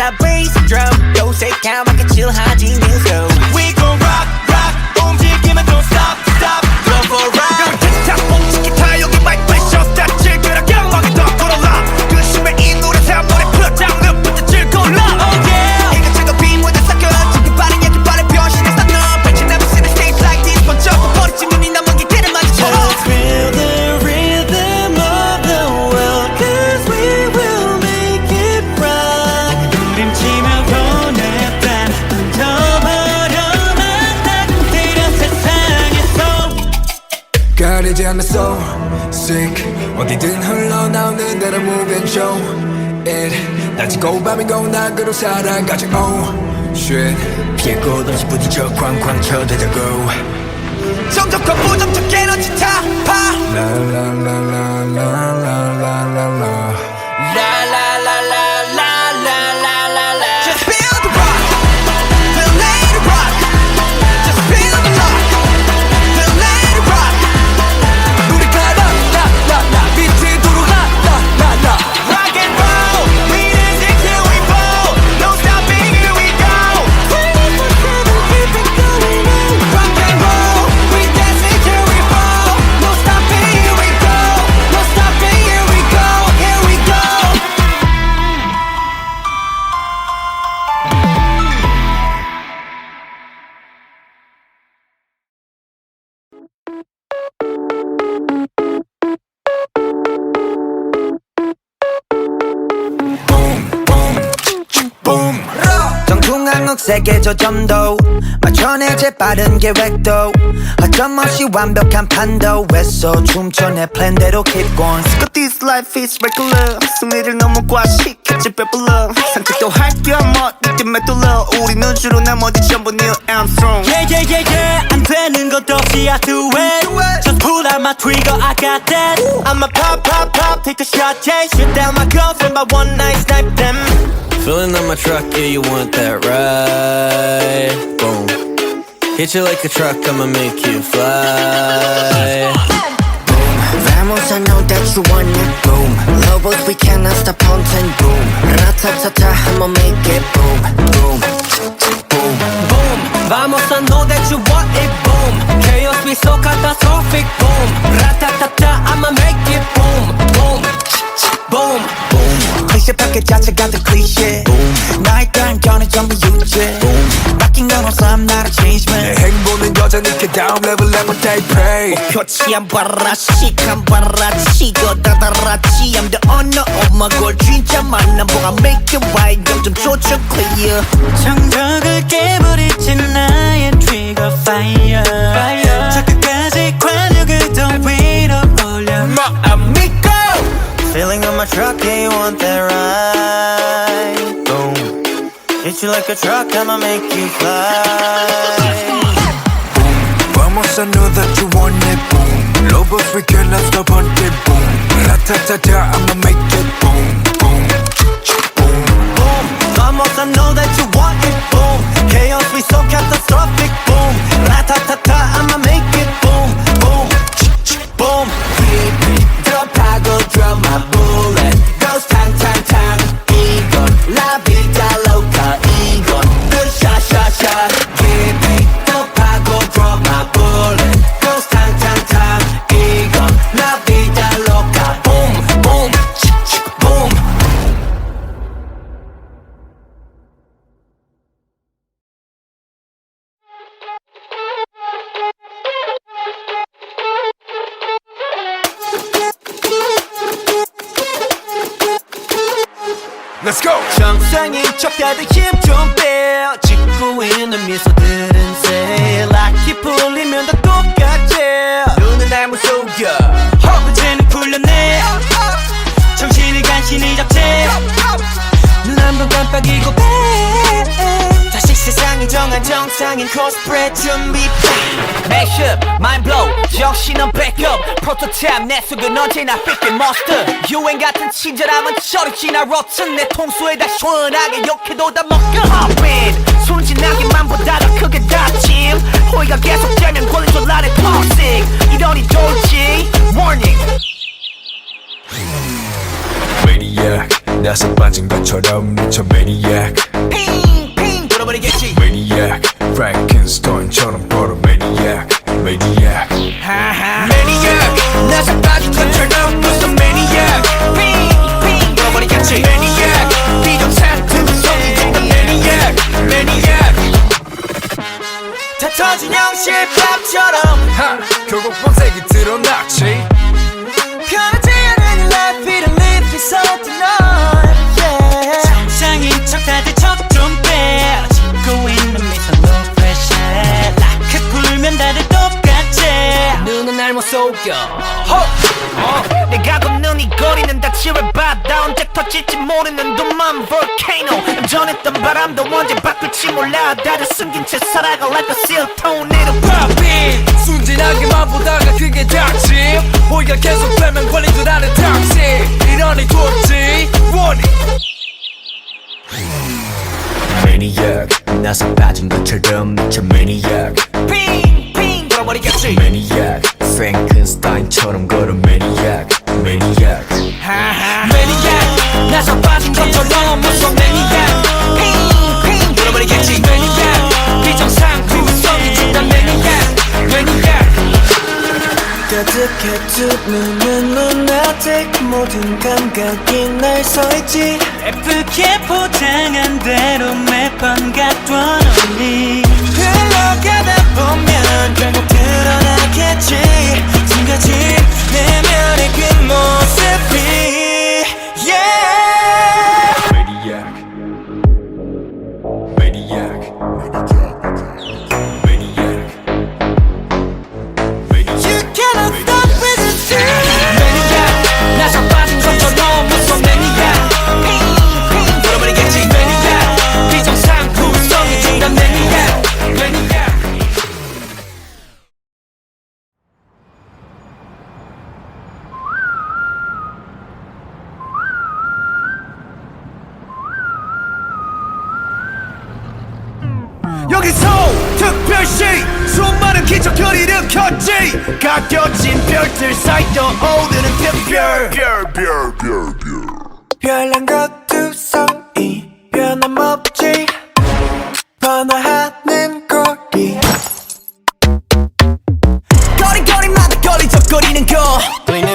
자 bass drum 도색하게 칠하지 뉴스 We gon' rock rock 움직이면 don't stop stop Go for a ride 틱탁 뽕치기 타 여기 마이크 프레셔 스타트 즐겨라 경험이 더 불어라 그 심해 이 노래 사물에 put down 늪부터 즐거울라 Oh yeah 이것저것 빈무대 섞여 지금 빠른 얘기 빠른 변신했어 너 Bet you never seen a stage like this 번쩍 버리지 눈이 남은 게 길을 마주쳐 Just feel the rhythm of the world Cause we will make it rock 부림치며 보냈단 던져버려만 따뜻해려 세상에서 가리지 않는 soul sick 어디든 흘러나오는 대로 move and show it 낮이고 밤이고 낙으로 살아가지 oh shit 피했고 다시 부딪혀 쾅쾅 쳐대자고 정적과 부정적 에너지 타파 La la la la la la la la la La la la la la la la la la Just feel the rock Feel let it rock Just feel the rock Feel let it rock 우리가 라라라라 빛이 들어가 라라라 Rock and roll We dancing till we fall No stopping here we go 24/7 keep it going on Rock and roll We dancing till we fall No stopping here we go No stopping here we go Here we go boom 정중앙 색의 조점도 맞춰내 재빠른 계획도 어점없이 완벽한 판도에서 춤춰 내 플랜대로 keep going But this life is regular 승리를 너무 과식했지 배불러 산책도 할겸 어디쯤에 뚫려 우리는 주로 나머지 전부 Neil Armstrong Yeah yeah yeah yeah 안 되는 것 없이 I do it Just pull out my trigger I got that I'ma pop pop pop take a shot yeah shoot down my girlfriend by one night snipe them Filling up my truck, yeah, you want that ride? Boom. Hit you like a truck, I'ma make you fly. Vamos, I know that you want it, boom Lobos, we cannot stop haunting, boom Ratatata, I'ma make it, boom Boom, boom Boom Vamos I know that you want it Boom Chaos be so catastrophic Boom Ratatata I'ma make it Boom Boom Boom 클리셰 패킷 자체가 더 클리셰 나의 단견은 전부 유죄 바뀐 건 없어 I'm not a change man 내 행보는 여전히 그 다음 레벨 level they pray 표치 안 봐라 시간 봐라 치고 다다라치 I'm the owner of my goal 진짜 만남 보가 make it right 점점 조져 clear 정적을 깨버리지 나의 trigger fire 저 끝까지 관력을 더 위로 올려 amigo Feeling on my truck, yeah, you want that ride Boom Hit you like a truck, I'ma make you fly Vamos, I know that you want it, boom Lobos, we cannot stop until boom Ratatata, I'ma make it, boom Boom, boom Boom Vamos, I know that you want it, boom Chaos, we so catastrophic, boom Ratatata, I'ma make it, boom Boom, boom 드롭하고 drop my bullet Goes tang, tang, tang 이건 La vida loca 이건 The shot, shot, shot Give me 드롭하고 drop my bullet Goes tang, tang, tang 이건 La vida loca Boom, boom, boom Let's go! 정상인 척 다들 힘 좀 빼 짓고 있는 미소들은 say 락이 풀리면 다 똑같지 눈은 날 무속여 허브제는 풀렸네 정신을 간신히 잡지 눈 한 번 깜빡이고 빼 다시 세상이 정한 정상인 코스프레 준비 Mashup, mind blow, 정신은 backup 프로토타입 내 속은 언제나 fit monster 유행 같은 친절함은 저리 지나 rotten 내 통수에 다 시원하게 욕해도 다 먹여 Hop in, 순진하게만 보다 더 크게 다짐 호의가 계속되면 권리줄 나를 toxic 이러니 좋지, warning Maniac, 나 나서 빠진 것처럼 미쳐 maniac 핑핑 돌아버리겠지 maniac Frankenstein처럼 걸어 maniac maniac Maniac 나서 빠진 것처럼 무슨 Maniac 핑핑 돌아버리겠지 Maniac 비정상투성이 된다 Maniac Maniac 다 터진 형실밥처럼 하 결국 본색이 드러났지 편하지 않은 life 이런 live so tonight yeah 정상인 척 다들 척좀빼 짓고 있는 미소 no pressure 라크 불면 다들 똑같지 눈은 날 못 속여 내가 걷는 이 거리는 다 치열바다 언제 터질지 모르는 둠만 volcano 전했던 바람도 언제 바꿀지 몰라 다들 숨긴 채 살아가 like a seal tornado 팝인 순진하게만 보다가 그게 닥치 호의가 계속되면 걸린 줄 아는 닥치 이러니 돌지 원이 Maniac 나서 빠진 것처럼 미쳐 Maniac 핑핑 돌아버리겠지 Maniac Frankenstein처럼 걸어 Maniac Maniac Maniac 나서 빠진 것처럼 무슨 Maniac 핑핑 돌아버리겠지 Maniac 비정상투성이 된다 Maniac Maniac 가득해 두 눈은 lunatic 모든 감각이 날 서있지 예쁘게 포장한 대로 매번 갖던 only 흘러가다 보면 결국 드러나겠지 숨겨진 내면의 그 모습이 yeah Maniac Maniac Maniac You cannot stop with the truth Maniac 나서 빠진 것처럼 무슨 Maniac 핑핑 돌아버리겠지 Maniac 비정상투성이 된다 Maniac Maniac 여기서 특별시 수많은 기적을 일으켰지 가려진 별들 사이 떠오르는 특별 별난 것두성이 변함없지 번화하는 거리 거리거리마다 걸리적거리는 거 Clean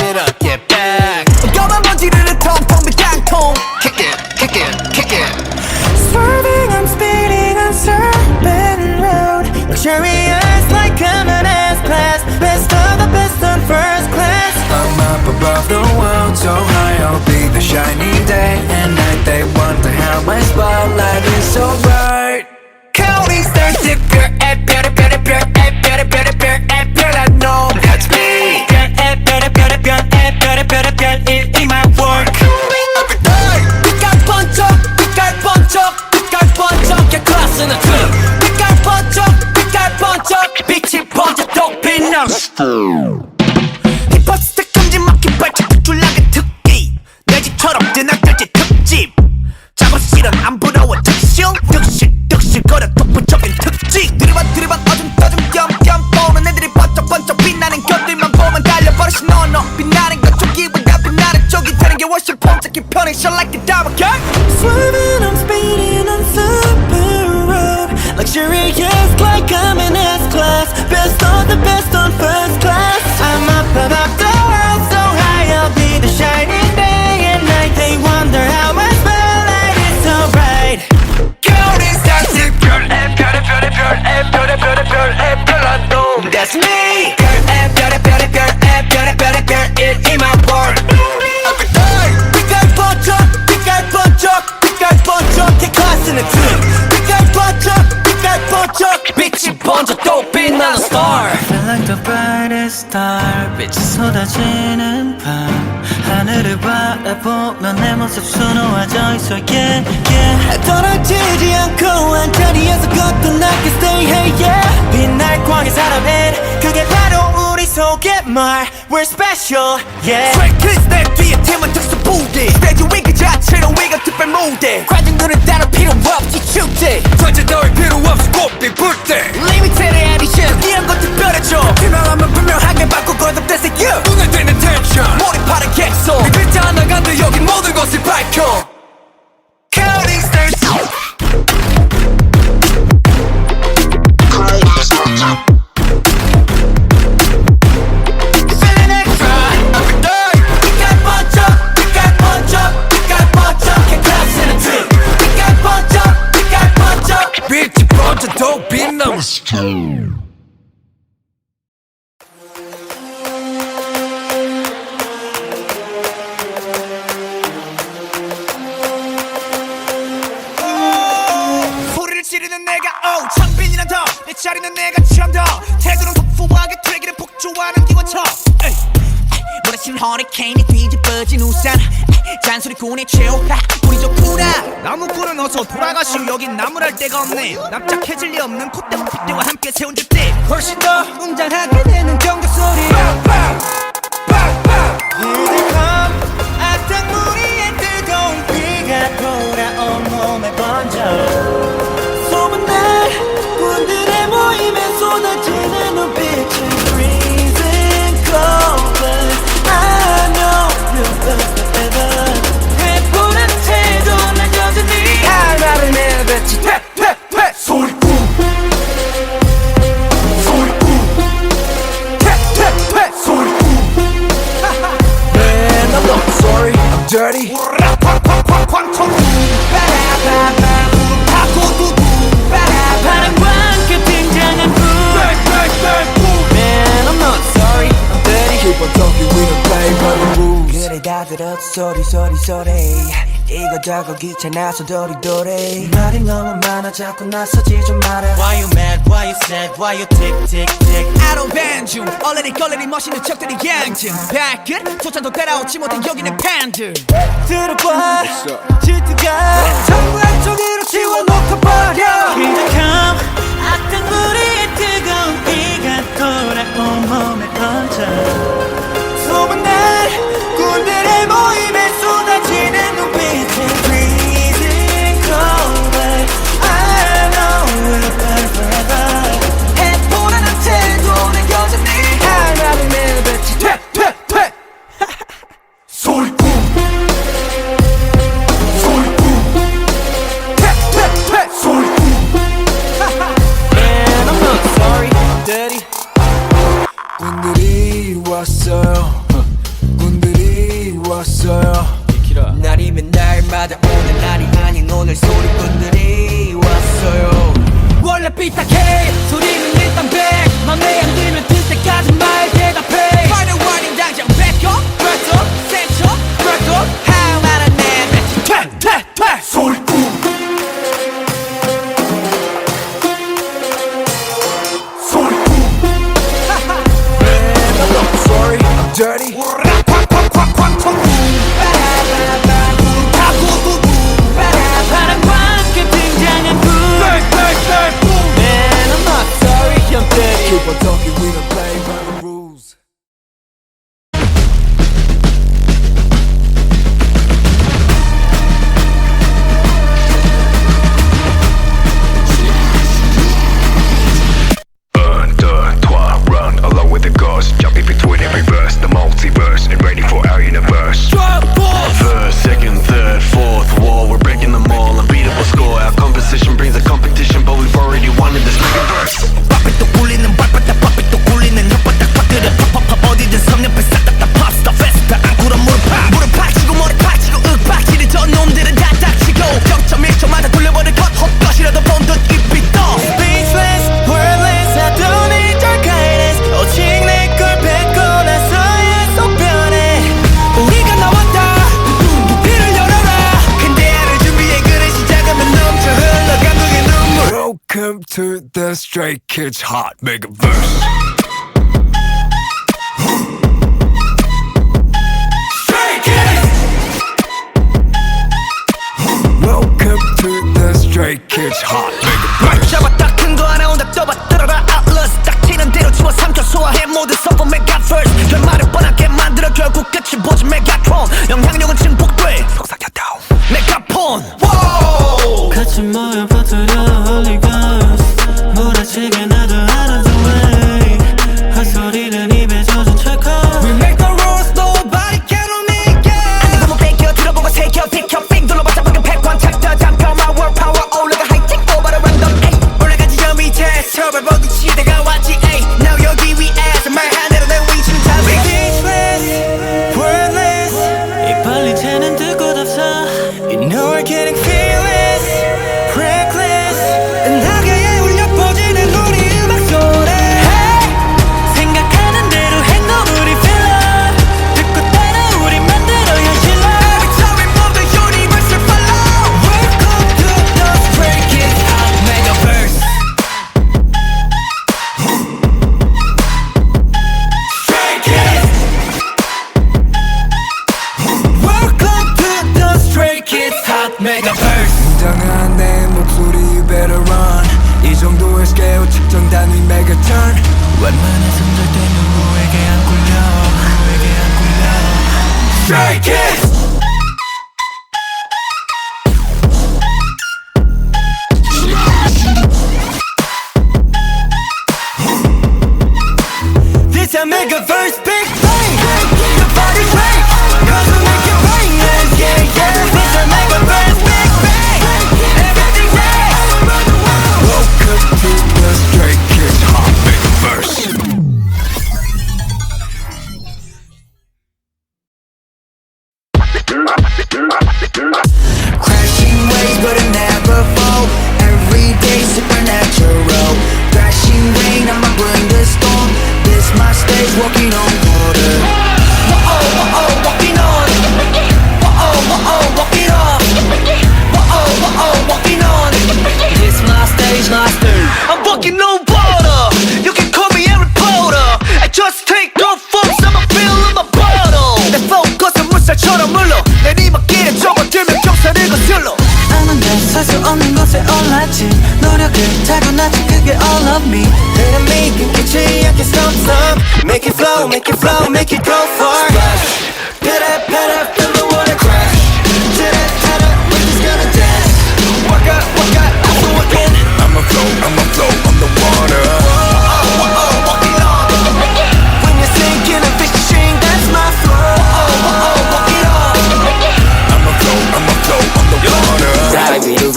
it up, get back. 검은 먼지를 텅텅 빈 깡통 Kick it. Swerving, I'm speeding on Serpent Road Luxurious like common S-Class Best of the best on first class I'm up above the world so high I'll be the shining day and night They wonder how my spotlight is so bright Counting stars 특별 별의 별의 별 별의 별의 별 별난 놈 That's me 별의 별의 별의 별 in my work Every day 빛깔 번쩍 빛깔 번쩍 빛깔 번쩍 야 클래스는 틈 빛깔 번쩍 빛이 번쩍 또 빛나 힙합스타 큼지막히 발짝 줄라게 특기 내 집처럼 드나들지 특집 작업실은 안 부러워 득실 거려 독보적인 특징 들이받 어둠 겸겸 보는 애들이 번쩍 빛나는 것들만 보면 달려버리시 no 빛나는 것 쪽이보다 빛나는 쪽이 되는 게 훨씬 폼잡기 편해 Shine like a diamond girl Swerving I'm speeding on Super Road Luxurious like I'm in S-Class Best of the best on first class I'm up above the world so high I'll be the shining day and night They wonder how my spotlight is so bright Counting stars 특별 별의 놈 That's me 별의 별 in my world Every day 빛깔 번쩍 개 클래스는 틈 빛깔 번쩍 빛이 번쩍 또 빛나는 star Feel like the brightest star 빛이 쏟아지는 밤 하늘을 바라보면 내 모습 수놓아져 있어 yeah yeah 떨어지지 않고 한자리에서 걷던 I can stay hey yeah 빛날 광의 사람은 그게 바로 우리 속의 말 We're special yeah Franklin 내 뒤에 팀은 특수 부대 스테이지 위 그 자체로 위가 특별 무대 관중들은 따로 필요 없지 축제 전체 따위 필요 없이 꽃빛 불때 Limited edition 이런 거 특별해져 유명하면 분명하게 바꾸고 거듭 대세 you 눈에 띄는 텐션 몰입하는 객석 네 글자 하나가 돼 여기 모든 것을 밝혀 소리를 지르는 내가 창빈이란 더내 자리는 내가 참더 태도는 터프하게 되기를 폭주하는 기관총 몰아친 허리케인이 뒤집어진 우산 잔소리꾼의 최후 우리 좋구나 나무꾼은 어서 돌아가시오 여긴 나무랄 데가 없네 납작해질 리 없는 콧대와 핏대와 함께 세운 줏대 훨씬 더 웅장하게 되는 경적소리 악당무리의 뜨거운 비가 돌아온 몸에 번져 소문난 군들의 모임에 쏟아지는 눈빛은 freezing cold but I know you'll forever 해보는 태도 난 여전히 나를 내뱉지 퇴퇴퇴 소리꾼 소리꾼 퇴퇴퇴 소리꾼 Man, I'm not sorry, I'm dirty. 바람과 함께 등장한 불 Man, I'm not sorry, I'm dirty Keep on talking, we don't play by the rules. 그래 다 들었어 소리 이거저거 귀찮아서 도리도리 말이 너무 많아 자꾸 나서지 좀 마라 Why you mad, why you sad, why you tick tick tick I don't ban 중 얼레리 걸레리 멋있는 척들이 양심 발끝 조찬도 따라오지 못한 여기는 팬들 들어봐 질투가 전부 한쪽으로 지워놓고 버려 기적함 악당무리의 뜨거운 비가 돌아온 몸에 번져 소문난 군들의 모임에 쏟아지는 눈빛은 freezing cold but I know we'll burn forever 해보라는 태도는 여전히 나를 내뱉지 퇴퇴퇴 소리꾼 소리꾼 퇴퇴퇴 소리꾼 Man, I'm not sorry, I'm dirty 군들이 왔어요. 군들이 왔어요. 날이면 날마다 오는 날이 아닌 오늘 소리꾼들이 왔어요 원래 삐딱해 소리는 일단 백 맘에 안 들면 들 때까지 말 대답해 Final warning 당장 back up Press up, set up, press up how 나를 내뱉지 퇴퇴퇴 소리꾼 소리꾼 Man, I'm not sorry, I'm dirty. 바람과 함께 등장한 불 Man, I'm not sorry, I'm dirty Keep on talking, we don't play by the rules. Un, deux, trois, run along with the ghost. Jumping between every verse, the multiverse, and ready for our universe. First, second, third, fourth wall, we're breaking them all. Unbeatable score. Our composition brings a competition, but we've already won in this second verse. 또 굴리는 발바닥 또 굴리는 혓바닥 파뜨려 팍팍팍 어디든 성냥팔 싹다 팝스타 페스타 안구로 무릎 파치고 머리 파치고 윽박지를 저 놈들은 다 닥치고 0.1초마다 돌려버릴 것 헛것이라도 본듯 입이 떠 Speechless, wordless, I don't need your guidance 오직 내걸 뱉고 나서야 속 변해 우리가 나왔다 무비를 열어라 근대화를 준비해 그래 시작하면 넘쳐 흘러 감동의 눈물 Welcome to the Stray Kids Hot Mega Verse. Welcome to the Stray Kids Hot Mega Verse. 잡았다 큰 거 하나 온다 떠봐 들어라 Atlas 딱 튀는 대로 주워 삼켜 소화해 모든 서버 메가 first 결말을 뻔하게 만들어 결국 끝이 보지 메가트론 영향력은 증폭돼 속삭였다 메가폰 같이 모여 퍼뜨려 Holy Ghost 몰아치게 나도 out of the way 헛소리는 입에 젖은 찰칵 We make the rules nobody can make it 안 보면 뺏겨 들어보고 새겨 비켜 빙 둘러봤자 방금 패권 챕터 잠겨 my world power 올라가 하이팅 over the random ay 올라가지 저 밑에 서버 보기 시대가 왔지 ay now 여기 위에서 말한 대로 내 위치는 다 Speechless, wordless Stray Kids. This a mega verse, big bang. The party break, 'cause we make it rain, yeah, yeah, yeah. This a mega verse, big bang. Everything's right. Welcome to the Stray Kids Hot Mega Verse. Crashing waves, but it never fall. Every day supernatural. Crashing rain, I'ma bring the storm. This my stage, walking on water. Whoa, walking on. Whoa, walking on. Whoa, walking on. This my stage, my stage. I'm walking on water. You can call me a reporter. I just take off from summer feel in my bottle. 내 focus은 물살처럼 물러. 내리막길에 접어들면 경사를 거슬러. 아는데 살 수 없는 곳에 올랐지 노력을 타고났지 그게 all of me Enemy 끊기지 않게 stop stop. Make it flow, make it flow, make it go far. Pitter patter, feel the water crash. Titter tatter, we're just gonna dance. Walk out, I'm walking. I'ma flow on the water. Walking on. When you're sinking and fishing, that's my flow. Walking on. I'ma flow on the water.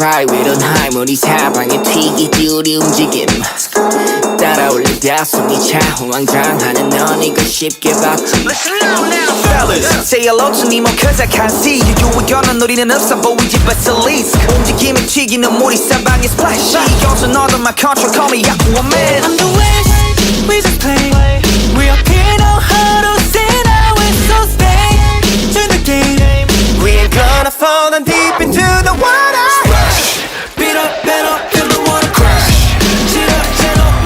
Ride with on high 우리 사방에 튀기 우리 움직임 따라올리다 숨이 차 호황장하는 넌 이거 쉽게 봐 Listen now, fellas. Say hello to Nemo cause I can't see you. 유의견은 우리는 없어 보이지 but it's least. 움직임이 튀기는 물이 사방에 splash. 이것은 all of my control, call me Aquaman. I'm the waves, we just play We up here know how to say now it's so stay to the game We ain't gonna fall down deep into the water. Beat up, feel the water crash. Shit up,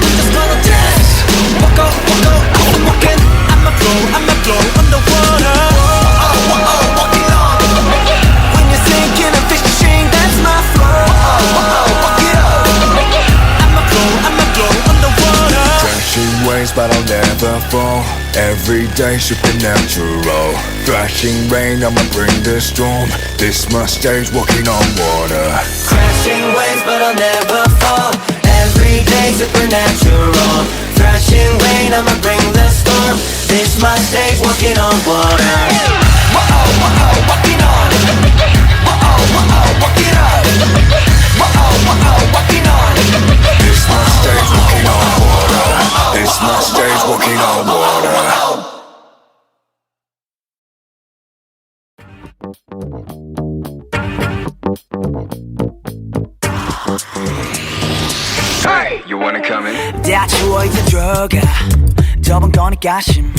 we're just gonna dance. Walk out, I'm walking. I'ma flow on the water. Walking on. When you're sinking and fishing, that's my flow. Walk it up. I'ma flow on the water. Crashing waves, but I'll never fall. Every day supernatural. Thrashing rain, I'ma bring the storm. This my stage, walking on water. Crashing waves, but I'll never fall. Every day supernatural. Thrashing rain, I'ma bring the storm. This my stage, walking on water. Whoa, walking on. Whoa, walking on. Whoa, walking on. This my stage, walking on water. This my stage, walking on water. Hey, you wanna come in? 다 추워 이제 들어가 좁은 거니까 심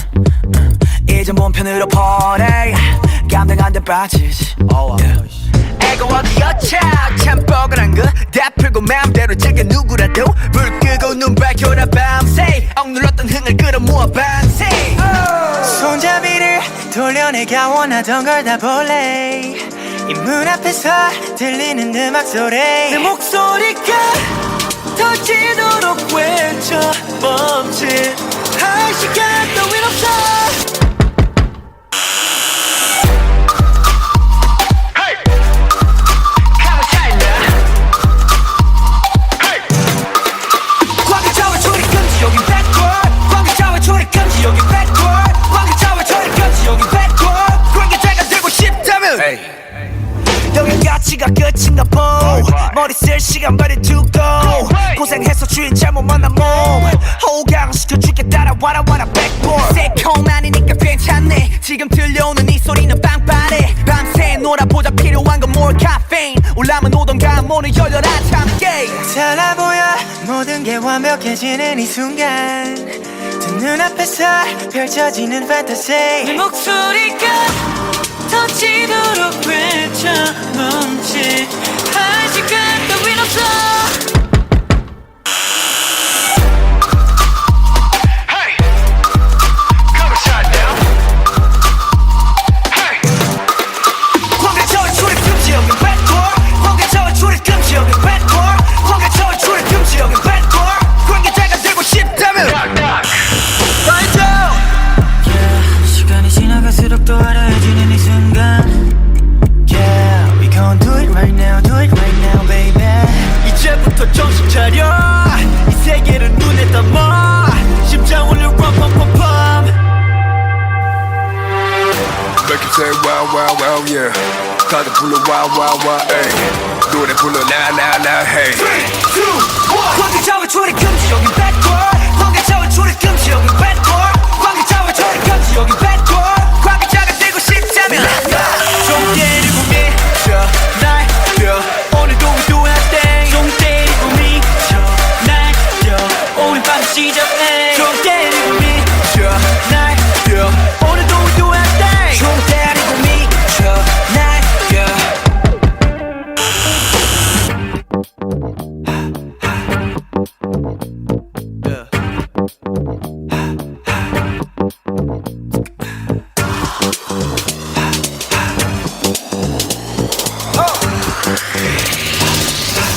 이제 몸 편으로 보내 감당 안 돼 빠지지 애가 어디였자 참 뻐근한 거다 풀고 마음대로 즐겨 누구라도 불 끄고 눈 밝혀라 밤새 억눌렀던 흥을 끌어모아 밤새 손잡이를 돌려내가 원하던 걸 다 볼래 이 문 앞에서 들리는 음악 소리 내 목소리가 터지도록 외쳐 멈칫할 시간 따윈 없어 여긴 가치가 끝인가 보 머리 쓸 시간 많이 두고 고생해서 주인 잘못 만난 몸 호강시켜줄게 따라와라 백보ard 새콤하니까 괜찮네 지금 들려오는 이 소리는 빵빠레 밤새 놀아보자 필요한 건 more caffeine 올라면 오던가 문을 열려라 참깨 달라 보여 모든 게 완벽해지는 이 순간 두 눈앞에서 펼쳐지는 판타지 내 목소리가 터지도록 외쳐 멈칫할 시간 따윈 없어 시간이 지나갈수록 또 화려해지는 이 say wow wow wow yeah 다들 불러 wow wow wow ay 노래 불러 now now now hey 3, 2, 1 관계자와 초리 금지 여기 backward 관계자와 초리 금지 여기 backward 관계자와 초리 금지 여기 backward 관계자가 되고 싶다면 좀 때리고 미쳐 날려 오늘도 we doing our thing 좀 때리고 미쳐 날려 오늘 밤 시작해 좀 때리고 미쳐 날려 오늘도 we doing our thing 좀 때리고 미쳐 날려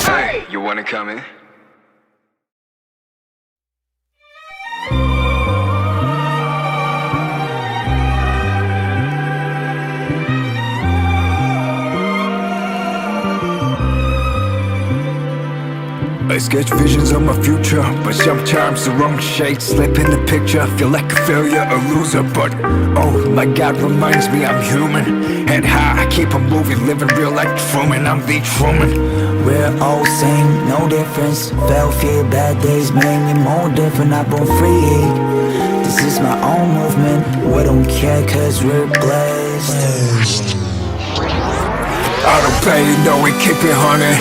hey you wanna come in I sketch visions of my future, but sometimes the wrong shades slip in the picture. Feel like a failure, a loser, but oh my God, reminds me I'm human. Head high, I keep on moving, living real like Truman. I'm the Truman. We're all same, no difference. Fell fear, bad days made me more different. I born free. This is my own movement. We don't care cause we're blessed. I don't pay, no, we keep it honey.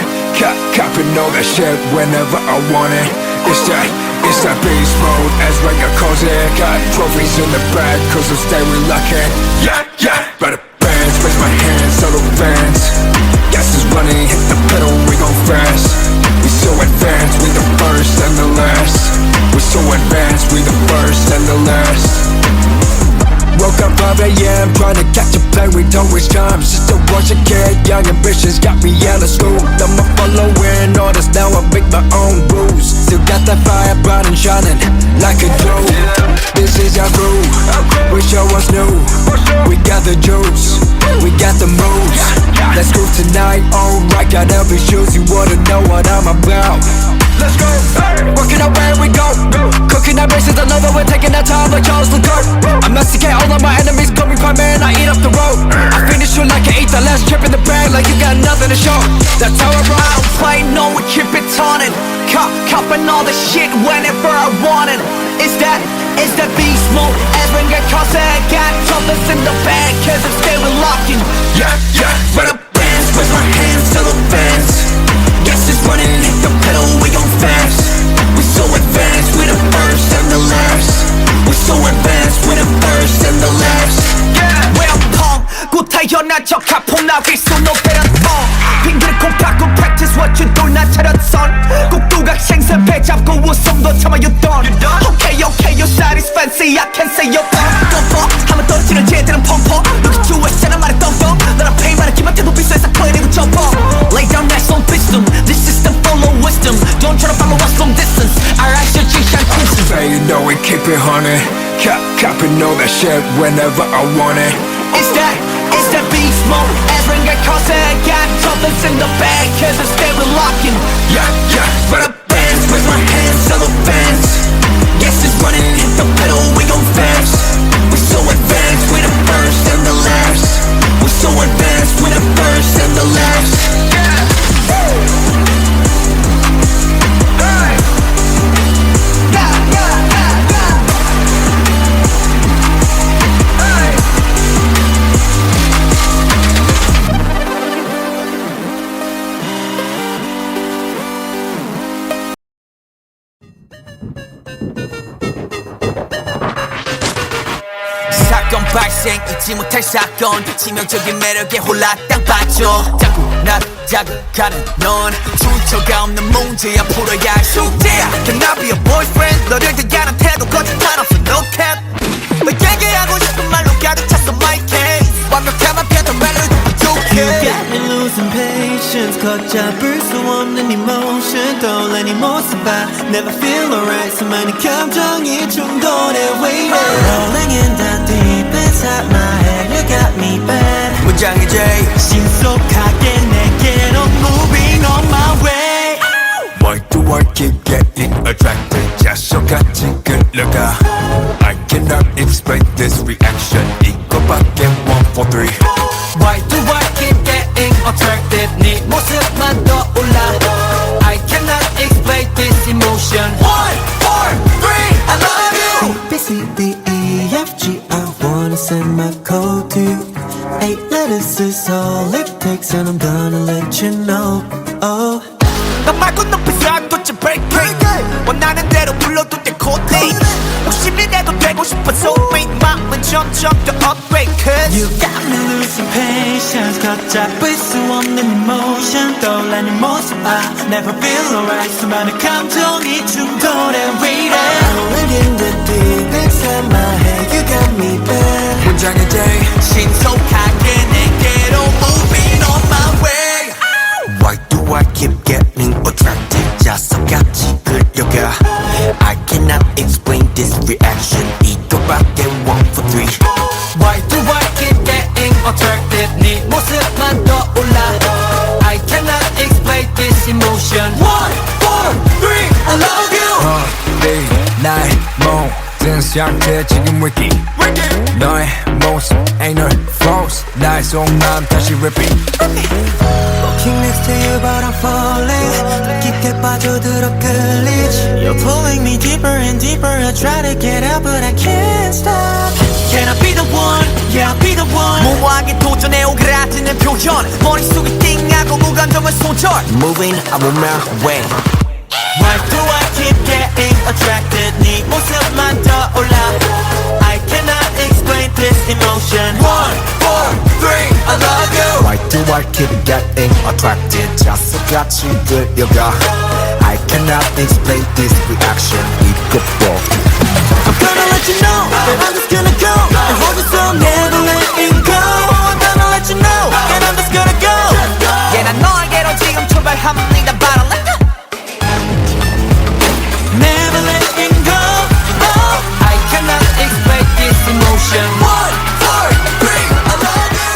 Copping all that shit whenever I want it. It's that beast mode, as when I cause it. Got trophies in the bag, cause I stay reluctant. Yeah, yeah, better bands, raise my hands, total fans. Gas is running, hit the pedal, we gon' fast. We so advanced, we the first and the last. We so advanced, we the first and the last. Woke up 5 a.m. trying to catch a plane, we don't waste time. Just a bunch of kid, young ambitions got me out of school. I'm a following orders, now I make my own rules. Still got that fire bright and shining like a jewel. This is our crew, we show us new. We got the juice, we got the moves. Let's go tonight, alright, got every shoes. You wanna know what I'm about. Let's go, working out where we go. Cooking our bases, I know that we're taking our time like Charles Leclerc. I masticate all of my enemies, call me prime man, I eat up the road. I finish you like I ate the last chip in the bag, like you got nothing to show. That's how I roll. I don't play, no, we keep it turning. Copping all the shit whenever I want it. It's that beast mode. As when get cause I got troubles in the bag, cause I'm still locking. Yeah, yeah, Run up bands, raise my hands to the fans. Gas is running, hit the pedal, we gon' fast. We so advanced, we the first and the last. We so advanced, we the first and the last. Yeah, well, 곧 태어난 척 가품 나길 수 높이는 핑계를 콩 바꿔 practice what you do 나 차렸선 꼭두각 생선 배 잡고 웃음도 참아였던 Okay, okay, your side is fancy I can say you're 뻔뻔 하면 떨어지는 쟤들은 펑펑 Look at you, SNL 말에 떵떵 나랑 페이 말에 기만태도 비싸해서 커리고 점퍼 Lay down that song wisdom This system full of wisdom Don't try to follow us from distance Alright, your G-Shine Crimson say you know we keep it honey. Copping all that shit whenever I want it. It's that beast mode As when get cause I got troubles in the bag Cause I'm still locking Yeah, yeah, Run up bands, raise my hands, tell the fans Gas is running, hit the pedal, we gon' fast We so advanced, we the first and the last We so advanced, we the first and the last Yeah, woo! Hey! Yeah, yeah, yeah, yeah! Hey! 사건 발생 잊지 못할 사건 치명적인 매력에 홀라 땅 빠져 자꾸 나를 자극하는 넌 출처가 없는 문제야 풀어야 할 숙제야 Can I be a boyfriend 너를 대하는 태도 거짓말 없어 no cap 너에게 하고 싶은 말로 가득 찼어 my case 완벽함만 피하던 멜로디 부족해 You got me losing patience 걷잡을 수 없는 emotion 떠올리니 못 살아 Never feel alright 수많은 감정이 충돌해 waiting Rolling in the deep inside my head You got me bad 문장의 J 신속하게 내게로 moving on my way Why do I keep getting attracted? 자석같이 끌려가 I cannot explain this reaction 이것밖에 one for three. Why do I keep getting attracted 네 모습만 떠올라 I cannot explain this emotion 1, 4, 3 I love you B, C, D, E, F, G I wanna send my code to you 8 letters is all it takes and I'm gonna let you know oh 너 말고 높이서 도대체 breaking 원하는 대로 불러도 돼 코딩 욕심이 내도 되고 싶어서 왜 마음은 점점 더 upgrade cause You got me losing patience 걷잡을 수 없는 emotion 떠올라 네 모습 I never feel alright 수많은 감정이 충돌해 waiting Rolling in the deep inside my head You got me bad 문장의 day 신속하게 내게로 moving on my way Why do I keep getting attracted 자석같이 끌려가 I cannot explain this reaction 이거밖에 one for three Why do I keep getting attracted 네 모습만 떠올라 I cannot explain this emotion 1, 4, 3 I love you 네 나의 모든 상태 지금 위기 너의 모습 ain't no flaws 나의 속마음 다시 repeat Walking next to you but I'm falling 깊게 빠져들어 끌리지 You're pulling me deeper and deeper I try to get out but I can't stop Can I be the one? Yeah I'll be the one 무모하게 도전해 오그라드는 표현 머릿속이 띵하고 무감정은 손절 Moving I'm on my way Why do I keep getting attracted 네 모습만 떠올라 I cannot explain this emotion 1, 4, 3 I love you Why do I keep getting attracted 자석같이 끌려가 I cannot explain this reaction 이것도 I'm gonna let you know that I'm just gonna go and hold you so never letting go I'm gonna let you know and I'm just gonna go Yeah 난 너에게로 지금 출발합니다 바로 let go Never letting go oh. I cannot explain this emotion 1, 4, 3 I love you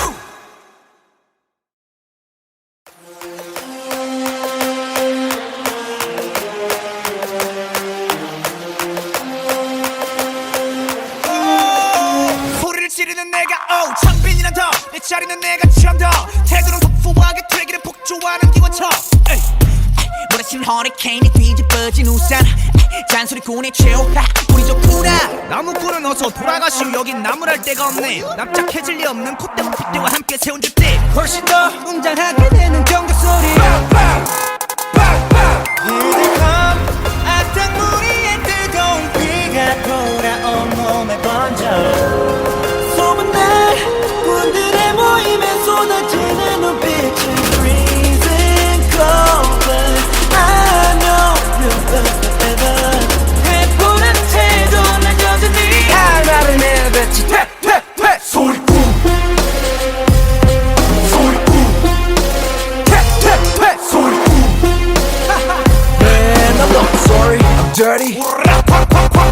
소리를 지르는 내가 창빈이란 더내 자리는 내가 참더 태도는 터프하게 되기를 폭주하는 기관총 몰아친 허리케인이 뒤집어진 우산 잔소리꾼의 최후 우리 좋구나 나무꾼은 어서 돌아가시오 여긴 나무랄 데가 없네 납작해질 리 없는 콧대와 핏대와 함께 세운 줄때 훨씬 더 웅장하게 되는 경적 소리 Here they come 악당무리의 뜨거운 비가 돌아온 몸에 번져 소문난 군들의 모임에 쏟아지는 눈빛은 freezing cold but I know you'll last forever 해보는 태도 난 여전히 나를 내뱉지 퇴퇴퇴 소리꾼 퇴퇴퇴 소리꾼 Man I'm not sorry I'm dirty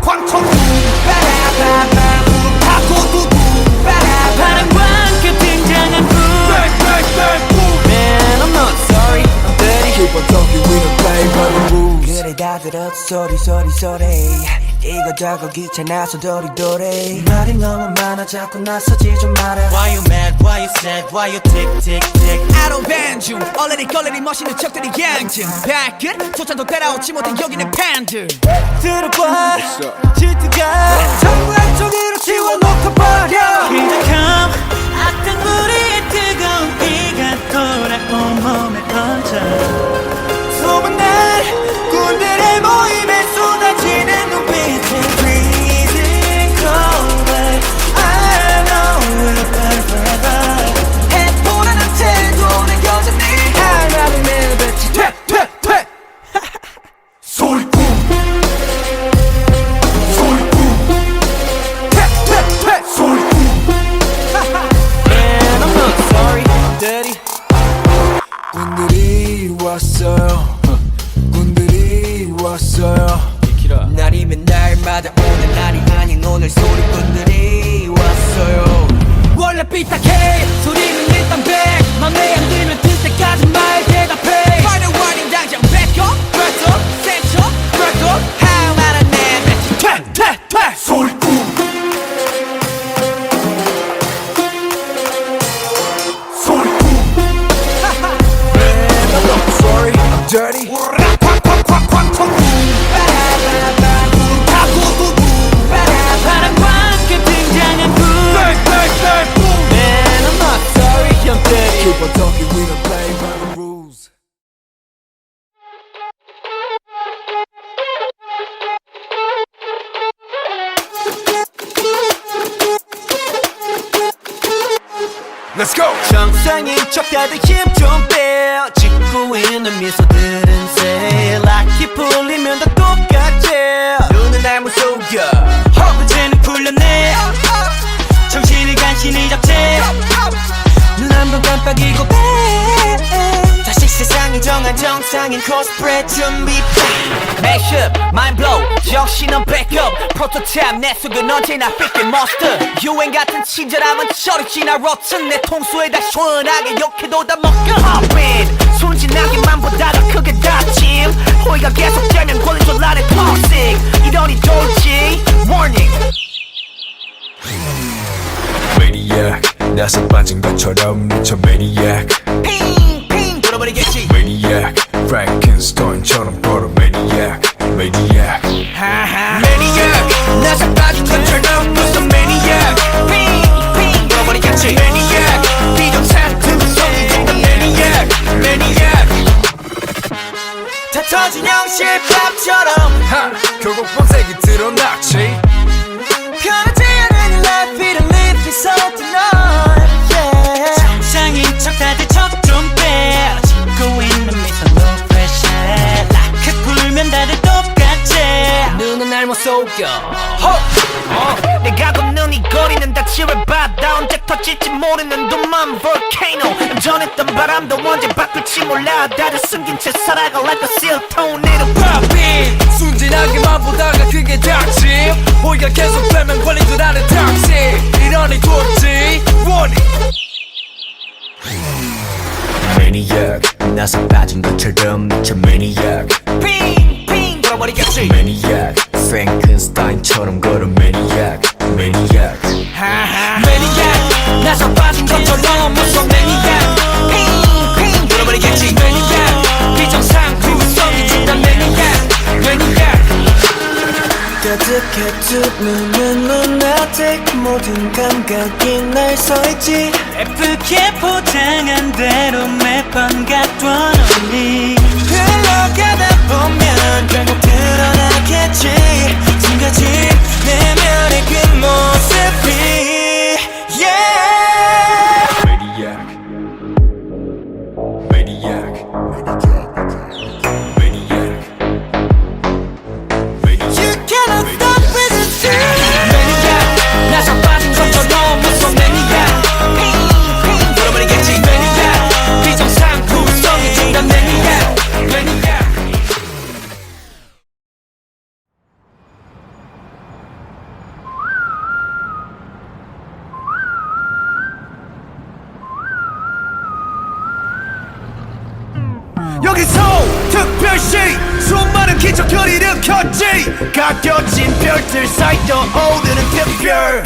광청 바람과 함께 등장한 불 Man I'm not sorry I'm dirty Keep on talking we don't play by the rules 그래 다 들었어 소리 소리 소리 이거저거 귀찮아서 도리도리 말이 너무 많아 자꾸 나서지 좀 마라 Why you mad, why you sad, why you tick tick tick I don't 반중 얼레리 걸레리 멋있는 척들이 양심 발끝 조찬도 따라오지 못한 여기는 팬들 들어봐 질투가 전부 한쪽으로 지워놓고 버려 기적함 악당무리의 뜨거운 비가 돌아온 몸에 번져 소문난 군들의 모임에 쏟아지는 눈빛은 freezing cold but I know we'll burn forever 해보라는 태도는 여전히 나를 내뱉지 퇴퇴퇴 소리꾼 퇴퇴퇴 소리꾼 And I'm not sorry dirty 군들이 왔어요 군들이 왔어요 날이면 날마다 오는 날이 아닌 오늘 소리꾼들이 왔어요 원래 삐딱해 소리는 일단 백 맘에 안 들면 들 때까지 말 대답해 Final warning 당장 back up Press up, set up, press up how 나를 내뱉지 퇴퇴퇴 소리꾼 Let's go. 정상인 척 다들 힘 좀 빼. 짓고 있는 미소들은 say 락이 풀리면 다 똑같지. 눈은 날 무속여 허브제는 풀렸네. 정신을 간신히 잡채. 눈 한 번 깜빡이고 빼. 다시 세상이 정한 정상인 코스프레 준비 Mashup, mind blow, 정신은 backup 프로토타입 내 속은 언제나 fit monster 유행 같은 친절함은 저리 지나 rotten 내 통수에다 시원하게 욕해도 다 먹여 Hop in, 순진하게만 보다가 크게 다짐 호의가 계속되면 권리줄 나를 toxic 이러니 돌지 warning Maniac 나서 빠진 것처럼 미쳐 Maniac 핑핑 돌아버리겠지 Maniac Frankenstein처럼 걸어 Maniac Maniac Maniac 나서 빠진 것처럼 무슨 Maniac 핑핑 돌아버리겠지 Maniac 비정상들 성이 된다 Maniac Maniac 다 터진 형실밥처럼 하 결국 본색이 드러났지 편하지 않은 life 이런 live is all tonight yeah 정상인 척 다들 척 좀 빼. 짓고 있는 미소 no pressure. 락을 풀면 다들 똑같지. 눈은 날 못 속여 내가 걷는 이 거리는 다 치열바다 언제 터질지 모르는 둠만 volcano 전했던 바람도 언제 바꿀지 몰라 다들 숨긴 채 살아가 like a seal tornado popping 순진하게만 보다가 그게 닥치 호의가 계속되면 걸린 줄 아는 닥치 이러니 돌지 warning Maniac 나서 빠진 것처럼 미쳐 Maniac 핑핑 돌아버리겠지 Maniac Frankenstein처럼 걸어 Maniac Maniac Maniac 나서 빠진 것처럼 무슨 Maniac 핑핑 돌아버리겠지 Maniac 비정상 구성이 준다 Maniac Maniac 가득해 두 눈은 lunatic 모든 감각이 날 서있지. 예쁘게 포장한 대로 매번 갖던 only 흘러가다 보면 결국 드러나겠지. 숨겨진 내면의 그 모습이 yeah Maniac Maniac Maniac You cannot stop with the truth. Maniac 나서 빠진 것처럼 무슨 Maniac 핑핑 돌아버리겠지 Maniac 비정상 구성이 준다 Maniac Maniac 여기서 특별시 수많은 기적을 일으켰지 가려진 별들 사이 떠오르는 특별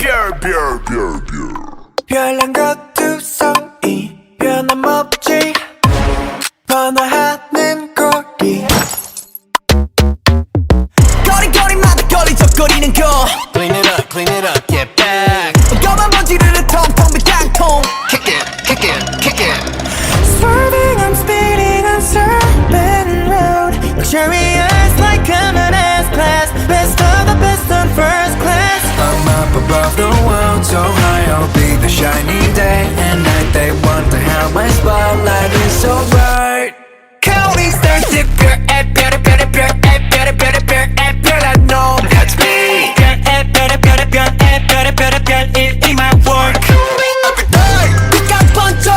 별난 것두성이 변함없지. 번화하는 거리 거리거리마다 걸리적거리는 거 Clean it up, get back. 검은 먼지를 텅텅 빈 깡통 Kick it. Swerving, I'm speeding on Serpent Road. Luxurious like common S-Class. Best of the best on first class. I'm up above the world so high I'll be the shining day and night They wonder how my spotlight is so bright Counting stars 특별 별의 별난 놈 That's me 별의 it my work. 빛깔 번쩍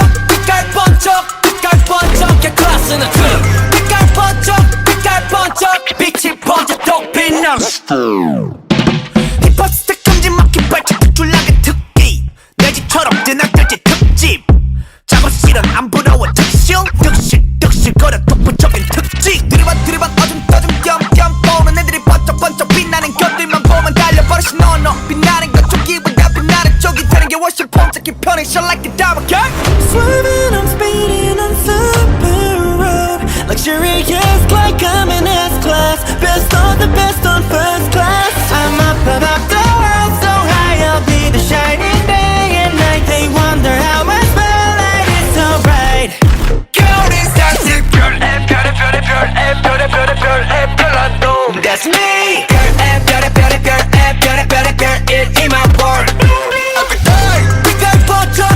야 클래스는 트름 빛깔 번쩍 빛이 번쩍 똑빛 나 힙합스타 큼지막히 발짝 툭줄나게 특기 내 집처럼 뜨나들지 특집 작업실은 안 부러워 득실거려 독보적인 특징 드리바 어둠 겸 보는 애들이 번쩍 빛나는 것들만 보면 달려버리시 no 빛나는 것 쪽이보다 빛나는 쪽이 되는 게 훨씬 폼잡기 편해 Shine like the diamond gang Swerving, I'm speeding on Serpent Road. Luxurious like common S-Class. Best of the best on first class. I'm up above the world so high I'll be the shining day and night. They wonder how my spotlight is so bright. Counting stars 특별 별난 놈 That's me 별의 별 it in my world 빛깔 번쩍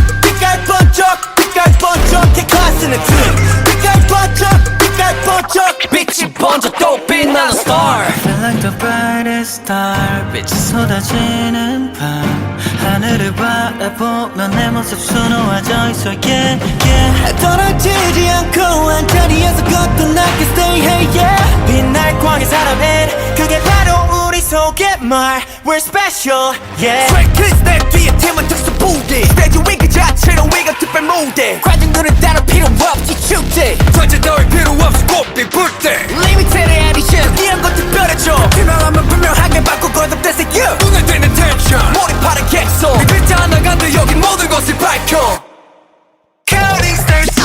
쏟아지는 밤 하늘을 바라보며 내 모습 수놓아져 있어 yeah, yeah. 떨어지지 않고 한자리에서 걷던 I can stay hey yeah. 빛날 광의 사람은 그게 바로 우리 속의 말 We're special yeah. Straight kiss 내 뒤에 팀은 특수 부대 스테이지 위 그 자체로 위가 특별 무대 관중들은 따로 필요 없지 축제 전체 너의 필요 없이 꽃빛 불때 Limited edition 이런 건 특별해져 투명하면 분명하게 바꿔 거듭대세 you 눈에 띄는 텐션 몰입하는 객석 이 글자 하나 간다 여기 모든 것을 밝혀 Counting stars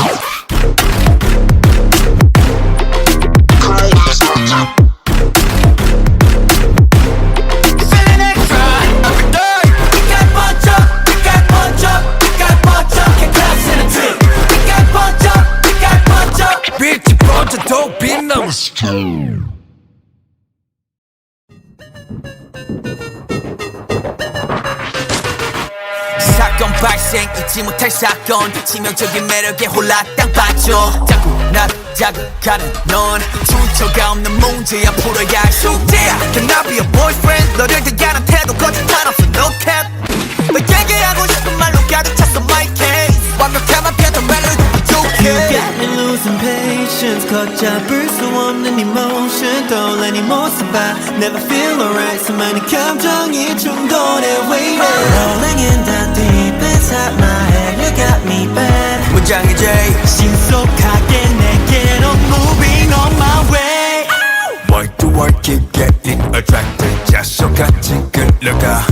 빛이 번져도 빛나는 사건 발생 잊지 못할 사건 치명적인 매력에 홀라 땅 빠져 자꾸 나 자극하는 넌 출처가 없는 문제야 풀어야 할 숙제야 Can I be a boyfriend 너를 대하는 태도 거짓말 없어 no cap 너에게 하고 싶은 말로 가득 찼어 my case 완벽함만 피하던 멜로디 부족해 You got me losing patience 걷잡을 수 없는 emotion 떠올린 이 모습 봐 Never feel alright 수많은 감정이 충돌해 waiting Rolling in the deep inside my head You got me bad 문장의 J 신속하게 내게로 moving on my way Why do I keep getting attracted 자석같이 끌려가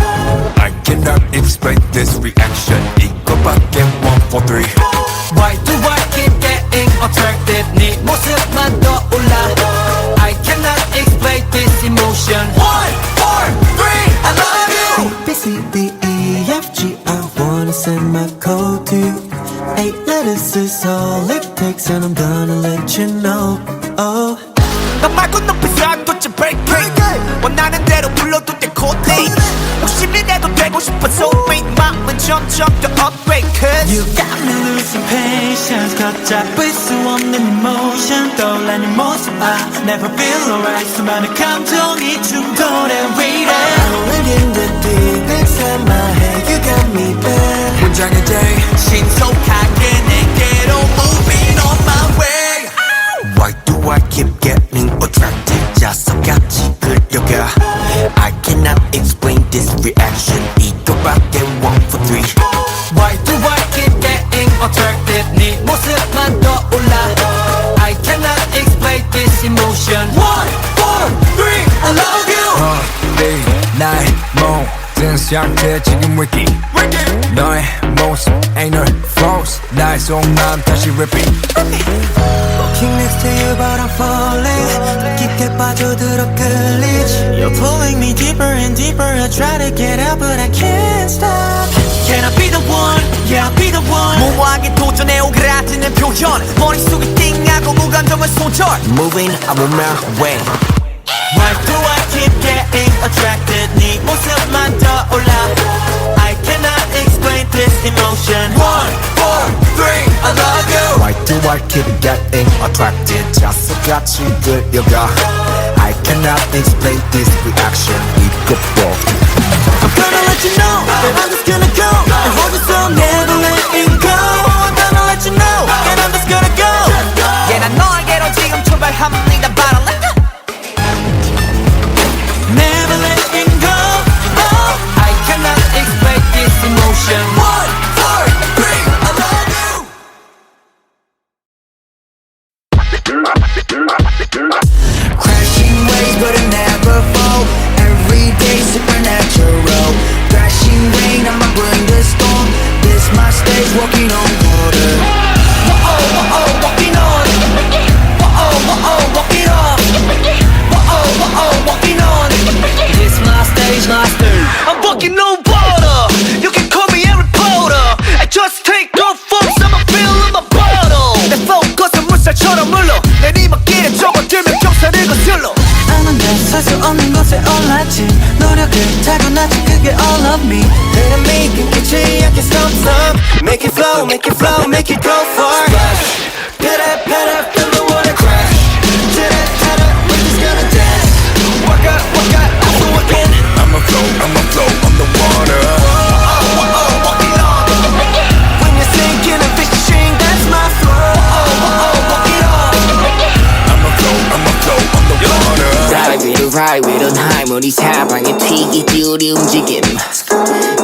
I cannot explain this reaction 이거밖에 1, 4, 3 Why do I keep getting attracted 네 모습만 떠올라 I cannot explain this emotion 1, 4, 3 I love you B, C, D, E, F, G I wanna send my code to you 8 letters is all it takes and I'm gonna let you know oh. 너 말고 높이서 도대체 break 원하는 대로 불러도 돼 코디 욕심이 내도 되고 싶어서 make 마음은 점점 더 upgrade Cause You got me losing patience 걷잡을 수 없는 emotion 떠올린 이 모습 I never feel alright 수많은 감정이 충돌해 waiting Rolling in the deep inside my head You got me bad 문장의 J 신속하게 내게로 moving on my way Why do I keep getting attracted 자석같이 끌려가 I cannot explain this reaction 이거밖에 1, 4, 3 Why do I keep getting attracted 네 모습만 떠올라 I cannot explain this emotion 1, 4, 3 I love you 나의 모든 상태 지금 위기 너의 모습 ain't no flaws 나의 속마음 다시 repeat Walking next to you but I'm falling 깊게 빠져들어 끌리지 You're pulling me deeper and deeper I try to get out but I can't stop Can I be the one? Yeah I'll be the one 무모하게 도전해 오그라드는 표현 머릿속이 띵하고 무감정은 손절 Moving I'm on my way Why do I keep getting attracted 네 모습만 떠올라 I cannot explain this emotion 1, 4, 3 I love you Why do I keep getting attracted 자석같이 끌려가 I cannot explain this reaction 이것도 I'm gonna let you know that I'm just gonna go and hold you so never letting go I'm gonna let you know and I'm just gonna go Yeah 난 너에게로 지금 출발합니다 바로 let go Never letting go oh. I cannot explain this emotion 1, 4, 3 I love you Crashing waves but it never fall Every day supernatural Crashing rain, I'ma bring the storm This my stage, walking on water Whoa, walking on Whoa, walking on Whoa, walking on This my stage, my stage I'm walking on water You can call me a reporter I just take off from some feel in my bottle 내 focus은 물살처럼 흘러 내리막길에 접어들면 경사를 거슬러 아는 데 살 수 없는 곳에 올랐지 노력을 타고났지 그게 all of me Enemy 끊기지 않게 stop Make it flow, make it flow, make it go far Pitter, pitter, feel the water crash Titter, tatter, we're just gonna dance Walk out, I'm working I'ma flow, I'ma high 위론 high 우리 사방에 튀기지 우리 움직임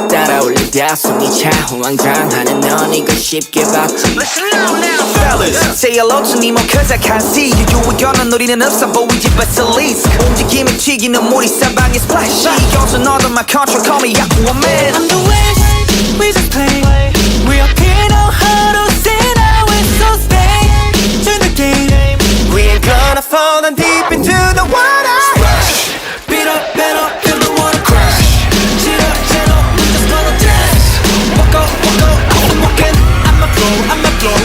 따라올리다 숨이 차 호황장하는 넌 이거 쉽게 봐 Listen now, fellas. Say hello to Nemo cause I can't see you. 유의견은 우리는 없어 보이지 but it's least 움직임이 튀기는 물이 사방에 splash. 이것은 all of my control, call me Aquaman. I'm the wish, we just play. We up here know how to say now it's so stay to the game. We ain't gonna fall down deep into the water. Splash, Beat up, feel the water crash. Shit up, we just gonna dance. Walk out, I'm walking. I'ma flow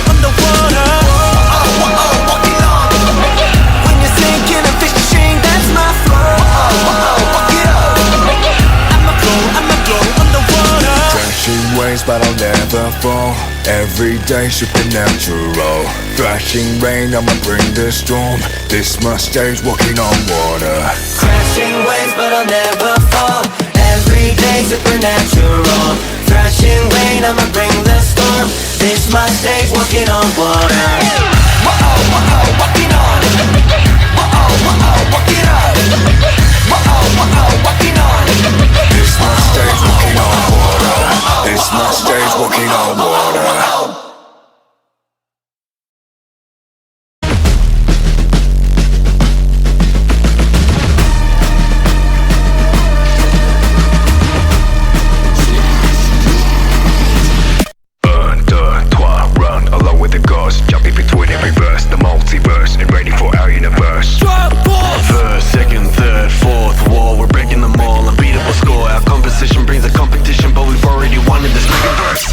underwater. Walking on. When you're sinking and fishing, that's my flow. Walk it up. I'ma flow underwater. crashing waves but I'll never fall. Every day supernatural. Thrashing rain, I'ma bring the storm. This mustache walking on water. Crashing waves, but I'll never fall. Every day supernatural. Thrashing rain, I'ma bring the storm. This my stage, walking on water. Walking on. Walk it up. Walking on. This mustache walking on water. This mustache walking on water. Un, deux, trois, run along with the gods. Jumping between every verse, the multiverse, and ready for our universe. First, second, third, fourth wall, we're breaking them all. Unbeatable score. Our composition brings a competition, but we've already won in this bigger verse.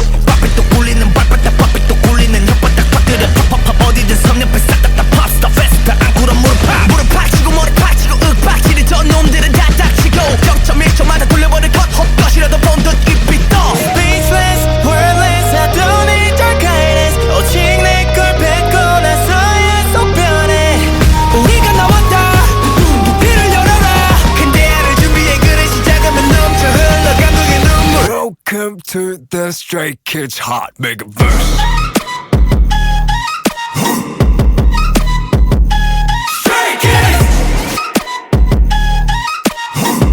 또 굴리는 발바닥 또 굴리는 혓바닥 팍들여 팍팍팍 어디든 성냥팔 싹다 팝스타 페스타 안구로 무릎 팍치고 머리 팍치고 윽박치는 저 놈들은 다 닥치고 0.1초마다 돌려버릴 것 헛것이라도 본듯 입이 떠 Speechless, wordless, I don't need your guidance. 오직 내걸 뱉고 나서야 속 변해. 우리가 나왔다 무비를 열어라 근대를 준비해 그래 시작하면 넘쳐 흘러 감동의 눈물 Welcome to the Stray Kids Hot Mega Verse.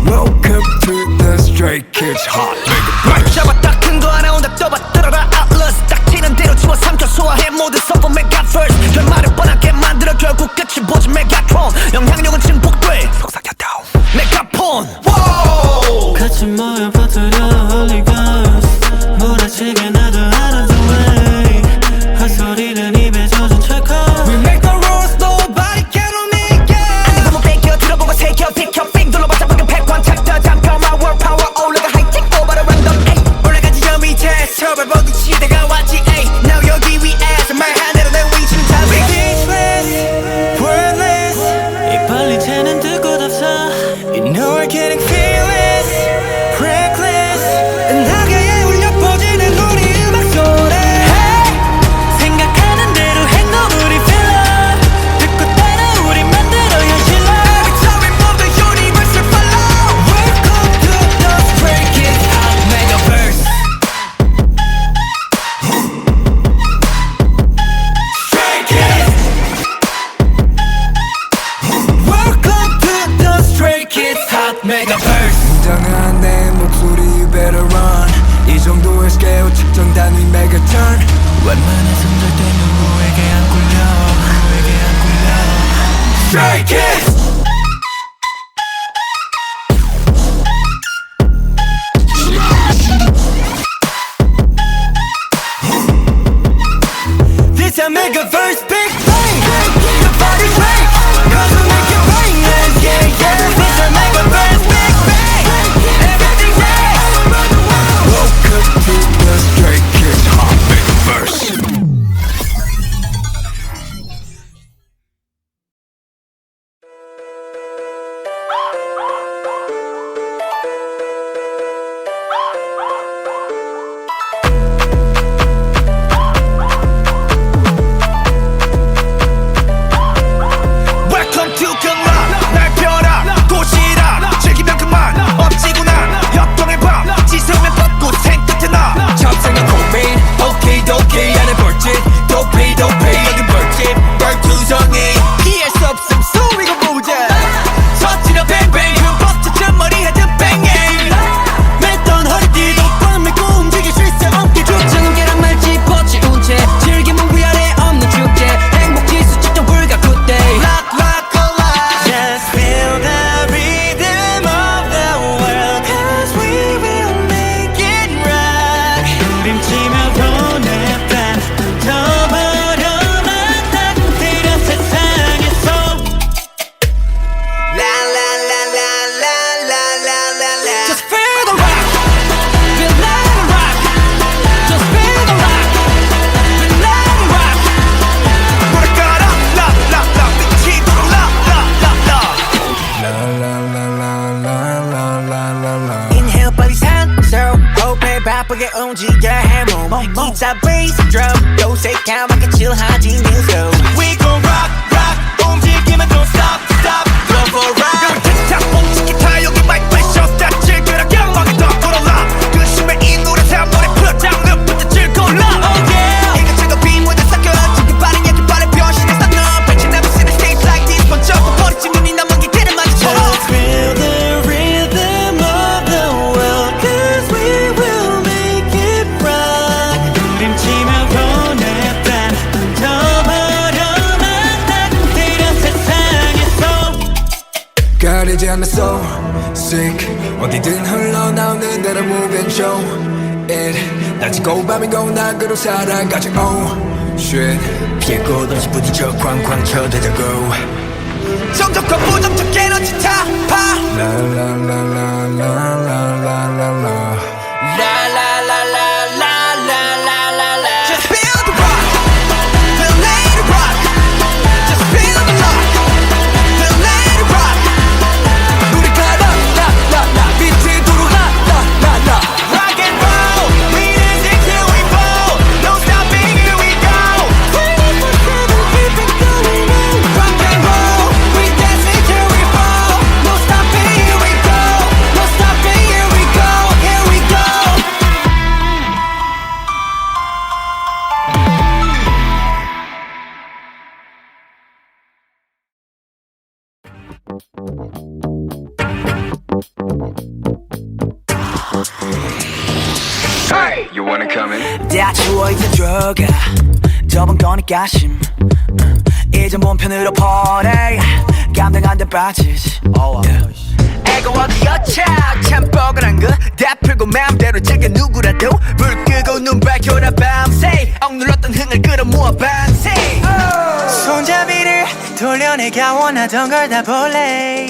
Welcome to the Stray Kids Hot Mega Verse. 잡았다 큰 거 하나 온다 떠봐 들어라 Atlas 딱 치는 대로 주워 삼켜 소화해 모든 서버 메가 first 결말을 뻔하게 만들어 결국 끝이 보지 메가트론 영향력은 증폭돼 속삭였다 메가폰 같이 모여 퍼뜨려 Holy Ghost 몰아치게 나도 out of the way 헛소리는 입에 젖은 찰칵 We make the rules nobody can make it 안 보면 뺏겨 들어보고 새겨 비켜 빙 둘러봤자 방금 백관 챕터 잠겨 my world power 올라가 하이팅 over the random 에이 올라가지 저 밑에 서버 보기 시대가 왔지 에이 now 여기 위에서 말하대로 내 위치는 다 Speechless, wordless 이 빨리 새는 뜻껏 없어 You know we're getting fearless, reckless 나게 울려 퍼지는 우리 음악 소리 hey! 생각하는 대로 행동 우리 filler 듣고 따라 우리 만들어 현실로 Every time we move the universe will follow Welcome to the Stray Kids Hot Megaverse Stray Kids Welcome to the Stray Kids Hot Megaverse 당한 내 목소리 you better run. 이 정도의 스케일 측정 단위 메가턴. 웬만해선 절대 누구에게 안 굴려 Stray Kids. This a Megaverse Big Bang The party's great Cause we make it rain Yeah, This a Megaverse Big Bang Everything's right Welcome to the Stray Kids Hot Mega Verse. 바쁘게 움직여 해몸 기타 베이스 드럼 또 새까맣게 칠하진 뮤소 We gon' rock rock 움직이면 don't stop stop Go for a ride 틱탁 뽕치기 타 여기 마이크 프레셔 스타트 즐겨라 경험하게 더 돌아라 그 심해 이 노래 다 머리 put down 늪부터 즐거울라 Oh yeah 이것저것 빈무대 섞여 지금 빠른 얘기 빠른 변신했어 너 Bet you never seen a stage like this 번쩍 버리지 눈이 남은 게 그는 마주처럼 Just feel the rhythm of the world Cause we will make it rock 우린 치며 보냈다 던져버려만 따뜻한 세상에서 가리지 않는 soul sick 어디든 흘러나오는 대로 move and show it 낮이고 밤이고 낙으로 살아가지 oh shit 피해 꽃없이 부딪혀 쾅쾅 쳐대자고 정적과 부정적 에너지 타파 La la la la la la la la la La la la la la la la la la Just feel the rock Feel let it rock Just feel the rock Feel let it rock 우리가 라라라라 빛으로 라라라라 Rock and roll We dance it till we fall No stopping here we go 24/7 keep it going on Rock and roll We dance it till we fall No stopping here we go No stopping here we go Here we go Hey, you wanna come in? 다 추워 이제 들어가 저번 거니까 심 이제 몸 편으로 보내 감당 안 돼 빠지지 애가 어디였자 참 뻐근한 거다 풀고 마음대로 즐겨 누구라도 불 끄고 눈 밝혀라 밤새 억눌렀던 흥을 끌어모아 밤새 손잡이를 돌려내가 원하던 걸 다 볼래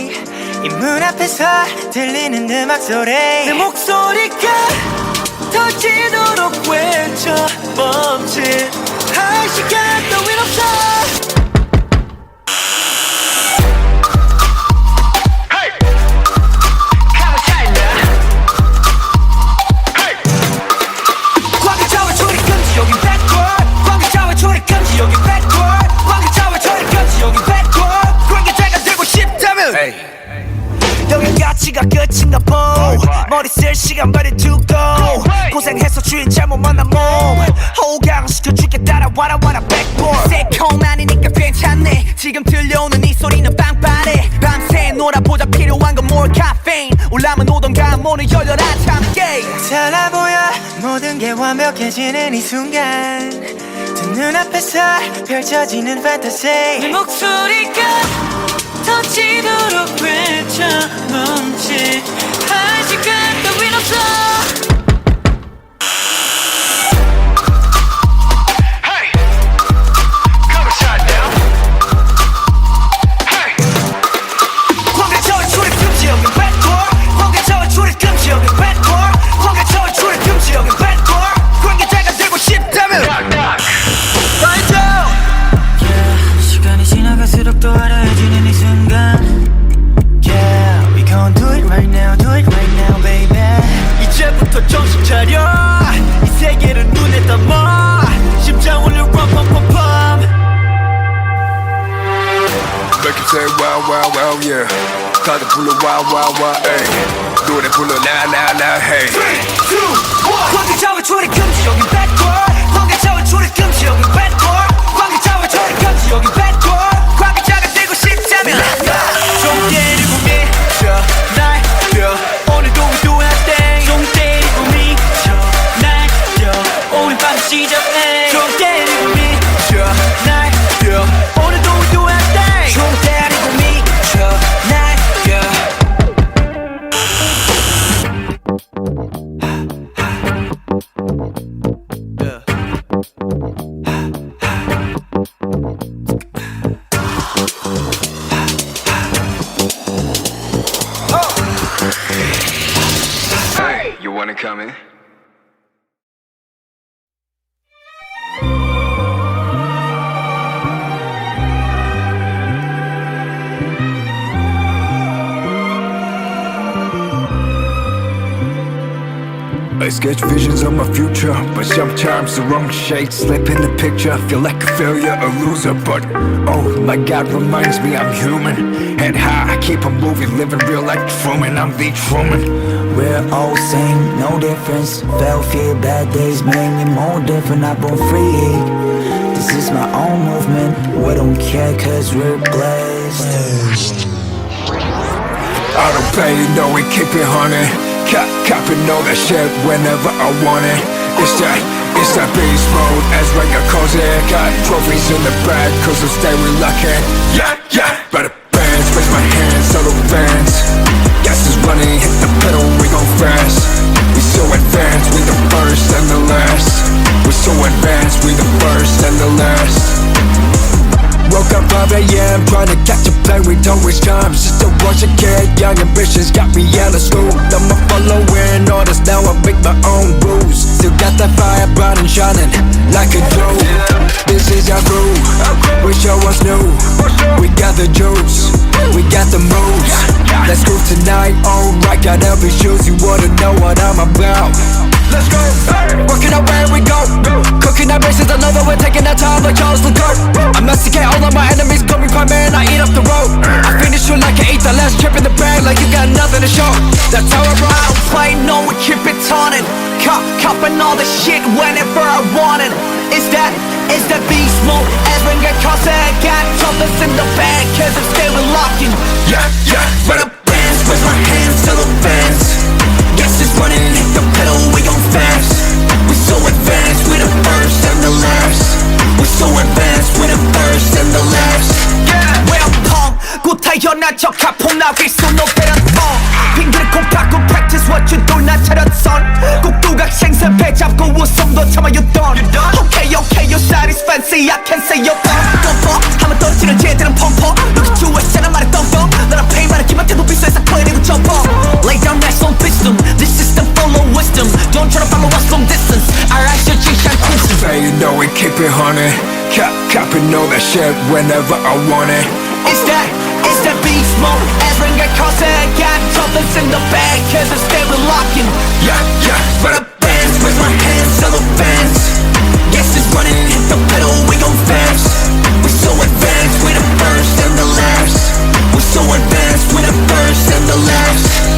이 문 앞에서 들리는 음악 소리 내 목소리가 터지도록 외쳐 멈칫할 시간 따윈 없어 광기차와 초리 금지 여긴 backward 광기차와 초리 금지 여긴 backward 광기차와 초리 금지 여긴 backward 관계자가 되고 싶다면 여긴 가치가 끝인가 보 머리 쓸 시간 빨리 두고 고생해서 주인 잘못 만난 몸 호강시켜줄게 따라와라 와라 backboard 새콤하니까 괜찮네 지금 들려오는 이 소리는 빵빠레 밤새 놀아보자 필요한 건 more caffeine 올라면 오던가 문을 열려라 참깨 달라 보여 모든 게 완벽해지는 이 순간 두 눈앞에서 펼쳐지는 판타지 내 목소리가 터지도록 외쳐 멈칫할 시간 따윈 없어 Hey, come and shut down. Hey, 광기차와 초리 금지 여긴 backward 광기차와 초리 금지 여긴 backward 광기차와 초리 금지 여긴 backward 관계자가 되고 싶다면 knock knock. 시간이 지나갈수록 더 화려해지는 이 순간 Yeah, we gon' do it right now, do it right now, baby 이제부터 정신 차려 이 세계를 눈에 담아 심장 울려 빰빰빰빰 Make you say wow wow wow yeah 다들 불러 wow wow wow ay 노래 불러 na na na hey 광기차와 초리 금지 여긴 backward 광기차와 초리 금지 여긴 backward 광기차와 초리 금지 여긴 backward 관계자가 되고 싶다면 좀 때리고 미쳐 날려 오늘도 we do our thing 좀 때리고 미쳐 날려 오늘 밤 시작해 좀 때리고 미쳐 날려 오늘도 we do our thing 좀 때리고 미쳐 날려 sketch visions of my future, but sometimes the wrong shades slip in the picture. I feel like a failure, a loser, but oh my God, reminds me I'm human. Head high, I keep on moving, living real like Truman. I'm the Truman. We're all same, no difference. Fell fear, bad days made me more different. I'm born free. This is my own movement. We don't care cause we're blessed. I don't pay, you know we keep it honey. Copping all that shit whenever I want it. It's that beast mode, as when I cause it. Got trophies in the bag, cause I stay reluctant. Yeah, better bands, raise my hands, to the fans. Gas is running, hit the pedal, we gon' fast. We so advanced, we the first and the last. We so advanced, we the first and the last. Woke up 5 a.m. trying to catch a plane, we don't waste time. Just a bunch of kid, young ambitions got me out of school. I'm a following orders, now I make my own rules. Still got that fire bright and shining like a jewel. This is our crew, we show us new. We got the juice, we got the moves. Let's go tonight, alright, got every shoes. You wanna know what I'm about? Let's go, working out where we go. Cooking our bases, I know that we're taking our time like Charles Leclerc. I masticate all of my enemies, call me prime man, I eat up the road. I finish you like I ate the last chip in the bag, like you got nothing to show. That's how I roll. I don't play, no, we keep it turning. Copping all the shit whenever I want it. It's that beast mode. As when get cause I got troubles in the bag, cause I'm still locking. Yeah, for the bands, raise my hands to the fans. Gas is running, hit the pedal, we gon' fast. We so advanced, we the first and the last. We so advanced, we the first and the last. Well, 곧 태어난 척 가품 나길 수 높이는 핑계를 꼭 바꿔 practice what you do 나 차렸선 꼭두각 생선 배 잡고 웃음도 참아였던 Okay, your side is fancy, I can say you're 덤퍼 하면 떨어지는 쟤들은 펑퍼 Look at you, 애쓰는 말에 덤퍼 나랑 페이만한 기만태도 비싸해서 커리고 점퍼 Lay down that soul wisdom, this system full of wisdom Don't try to follow us from distance, alright, your G-Shan Christian say you know we keep it honey. Copping all that shit whenever I want it. It's that beast mode. As when get cause I got troubles in the bag, cause I'm still locking. Yeah, for the bands, raise my hands to the fans. Gas is running, hit the pedal, we gon' fast. We so advanced, we the first and the last. We so advanced, we the first and the last.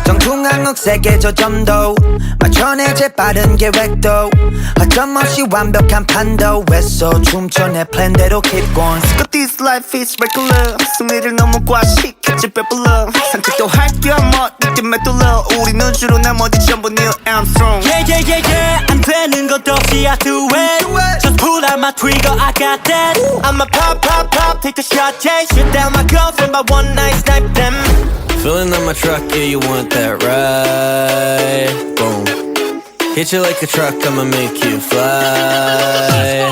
정중앙흑색의 저점도 맞춰내 재빠른 계획도 어점없이 완벽한 판도에서 춤춰 내 플랜대로 keep going. But this life is regular 승리를 너무 과식했지 배불러 산책도 할겸 어디쯤에 뚫려 우리는 주로 나머지 전부 Neil Armstrong Yeah 안 되는 것도 없이 I do it Just pull out my trigger I got that I'ma pop take a shot yeah shoot down my girlfriend by one night snipe them Filling up my truck, yeah, you want that ride? Boom. Hit you like a truck, I'ma make you fly.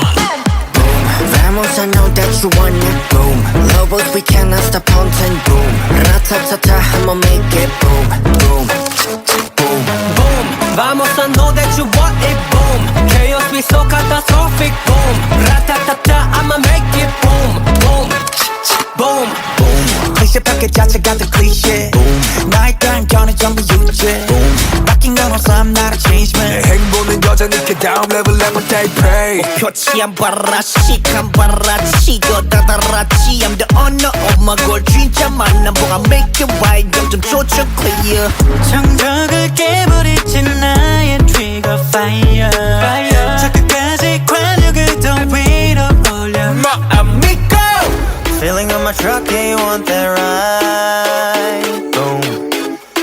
Vamos, I know that you want it, boom. Lobos, we cannot stop haunting, boom. Ratatata, I'ma make it, boom, boom, boom, Boom Vamos, I know that you want it, boom. Chaos be so catastrophic, boom. Ratatata, I'ma make it, boom, boom, boom, boom. 클리셰 패킷 자체가 더 클리셰 나의 딴 견해 전부 유죄 바뀐 건 없어 I'm not a change man 내 행보는 여전히 그 다음 레벨 level they pay 표치 안 봐라 시간 봐라 치고 다다라치 I'm the owner of my goal 진짜 만남 보가 make it right 점점 조져 clear 정적을 깨버리지 나의 trigger fire 저 끝까지 관력을 더 위로 올려 amigo Filling up my truck, yeah, you want that ride? Boom.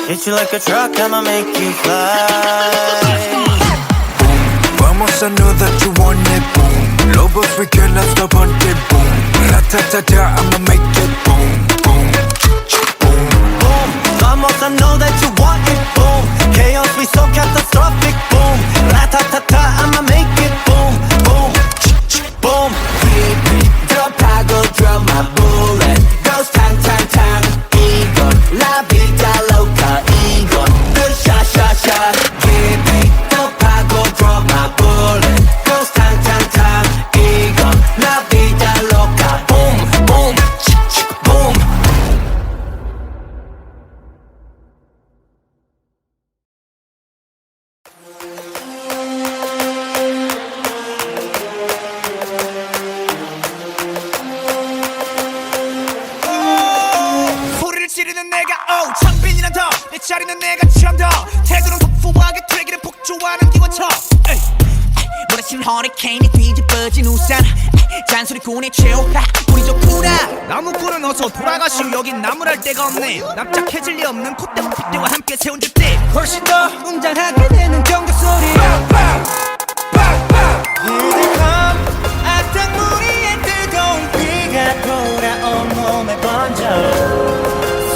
Hit you like a truck, I'ma make you fly. Boom. Vamos, I know that you want it. Boom. Lobos, we cannot stop hunting. Boom. Ratatata, I'ma make it. Boom, boom, boom, boom. Vamos, I know that you want it, boom. Chaos, we so catastrophic, boom. Ratatata, I'ma make it, boom, boom, boom. Keep pago my bullet goes tang tang tang. 이건 la vida loca. 이건 the shot shot shot. Keep pago my bullet goes tang tang tang. 이건 la vida loca. Boom boom boom. 소리를 지르는 내가 창빈이란 더내 자리는 내가 처음 더 태도는 터프하게 되기를 폭주하는 기관총 몰아친 허리케인이 뒤집어진 우산 잔소리꾼의 최후 우리 좋구나 나무꾼은 어서 돌아가시오 여긴 나무랄 데가 없네 납작해질 리 없는 콧대와 핏대와 함께 세운 줏대 훨씬 더 웅장하게 되는 경적소리 악당무리의 뜨거운 비가 돌아온 몸에 번져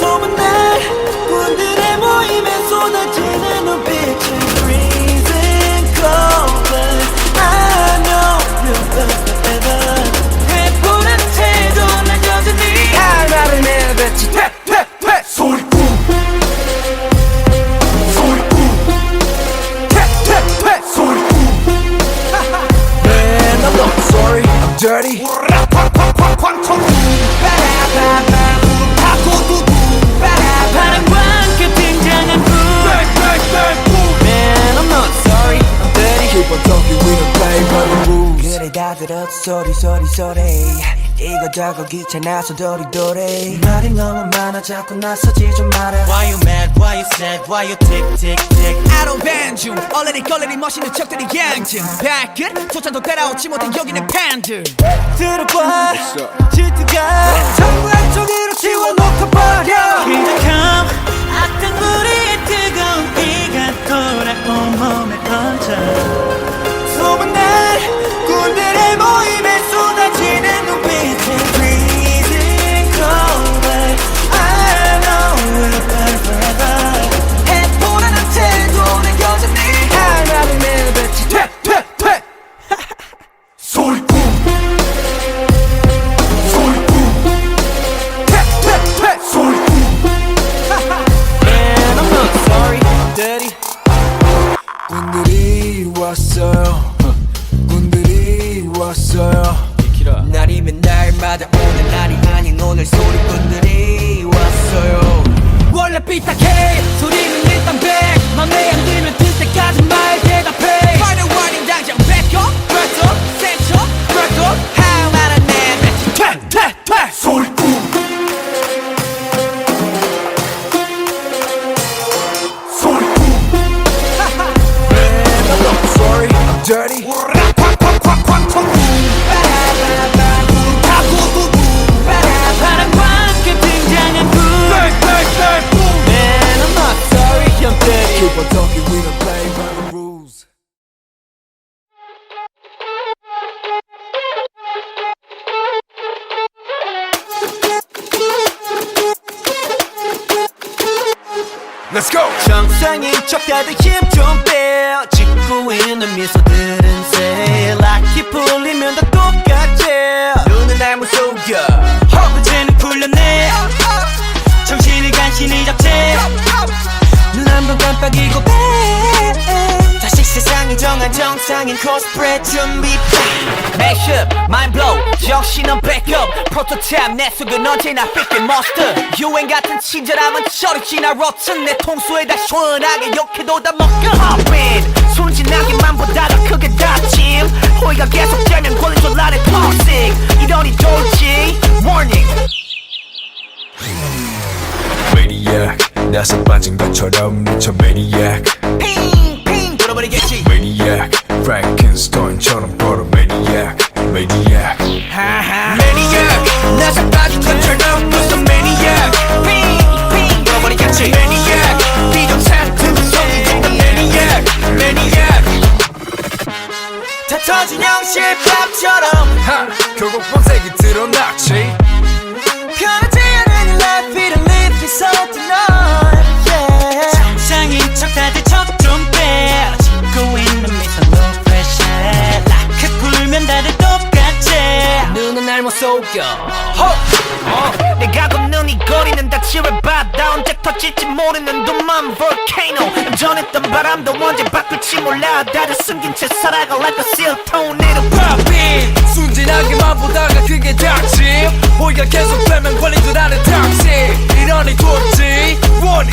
소문난 군들의 모임에 쏟아지는 눈빛은 freezing cold but I know you'll forever 해보는 태도 난 여전히 나를 내뱉지 퇴퇴퇴 소리꾼 퇴퇴퇴 소리꾼 Man, I'm not sorry, I'm dirty. 바람과 함께 등장한 불 Man, I'm not sorry, I'm dirty Keep on talking, we don't play by the rules. 그래 다 들었어 소리 소리 소리 이거저거 귀찮아서 도리도리 말이 너무 많아 자꾸 나서지 좀 마라 Why you mad, why you sad, why you tick tick tick I don't ban 중 얼레리 걸레리 멋있는 척들이 양진 발끝 조찬도 따라오지 못한 여기는 팬들 들어봐 질투가 전부 한쪽으로 지워놓고 버려 기적함 악당무리의 뜨거운 비가 돌아온 몸에 번져 소문난 군들의 모임에 쏟아지는 눈빛은 freezing cold but I know we'll burn forever 해보라는 태도는 여전히 나를 내뱉지 퇴퇴퇴 소리꾼 퇴퇴퇴 소리꾼 Man, I'm not sorry, I'm dirty 군들이 왔어요. 군들이 왔어요. 날이면 날마다 오는 날이 아닌 오늘 소리꾼들이 왔어요. 원래 삐딱해 소리는 일단 백 맘에 안 들면 들 때까지 말 대답해 Final warning 당장 back up Press up Set up Press up how 나를 내뱉지 퇴퇴퇴 소리꾼 소리꾼 Man, I'm not sorry, I'm dirty. 바람과 함께 등장한 불 Man, I'm not sorry, I'm dirty Keep on talking, we don't play by the rules. Let's go. 정상인 척 다들 힘 좀 빼 짓고 있는 미소들은 say 락이 풀리면 다 똑같지 눈은 날 무속여 허브제는 풀렸네 정신을 간신히 잡채 눈 한 번 깜빡이고 빼 다시 세상이 정한 정상인 코스프레 준비 Mashup, mind blow, 정신은 backup 프로토타입 내 속은 언제나 fit the monster 유행 같은 친절함은 저리 지나 rotten 내 통수에다 시원하게 욕해도 다 먹어 Hop in, 순진하게만 보다가 크게 다짐 호의가 계속되면 권리줄 나를 toxic 이러니 좋지 Warning Maniac, 나서 빠진 것처럼 미쳐 Maniac. 핑핑 돌아버리겠지 Maniac, Frankenstein처럼 걸어 Maniac. Maniac. Maniac 나서 빠진 것처럼 무슨 Maniac 핑핑 돌아버리겠지 Maniac 비정상 등성이 된다 Maniac Maniac 다 터진 형실밥처럼 결국 본색이 드러났지. 편하지 않은 life, we don't live it so tonight 정상인 척 다들 척좀빼 짓고 있는 미소 no pressure 라크 불면 다들 똑같지 눈은 날 못 속여 내가 걷는 이 거리는 다 치열바다 언제 터질지 모르는 둠만 volcano 전했던 바람도 언제 바꿀지 몰라 다들 숨긴 채 살아가 like a seal tornado Poppin' 순진하게만 보다가 그게 닥침 호의가 계속되면 걸린 줄 아는 닥치 이러니 돌지 원이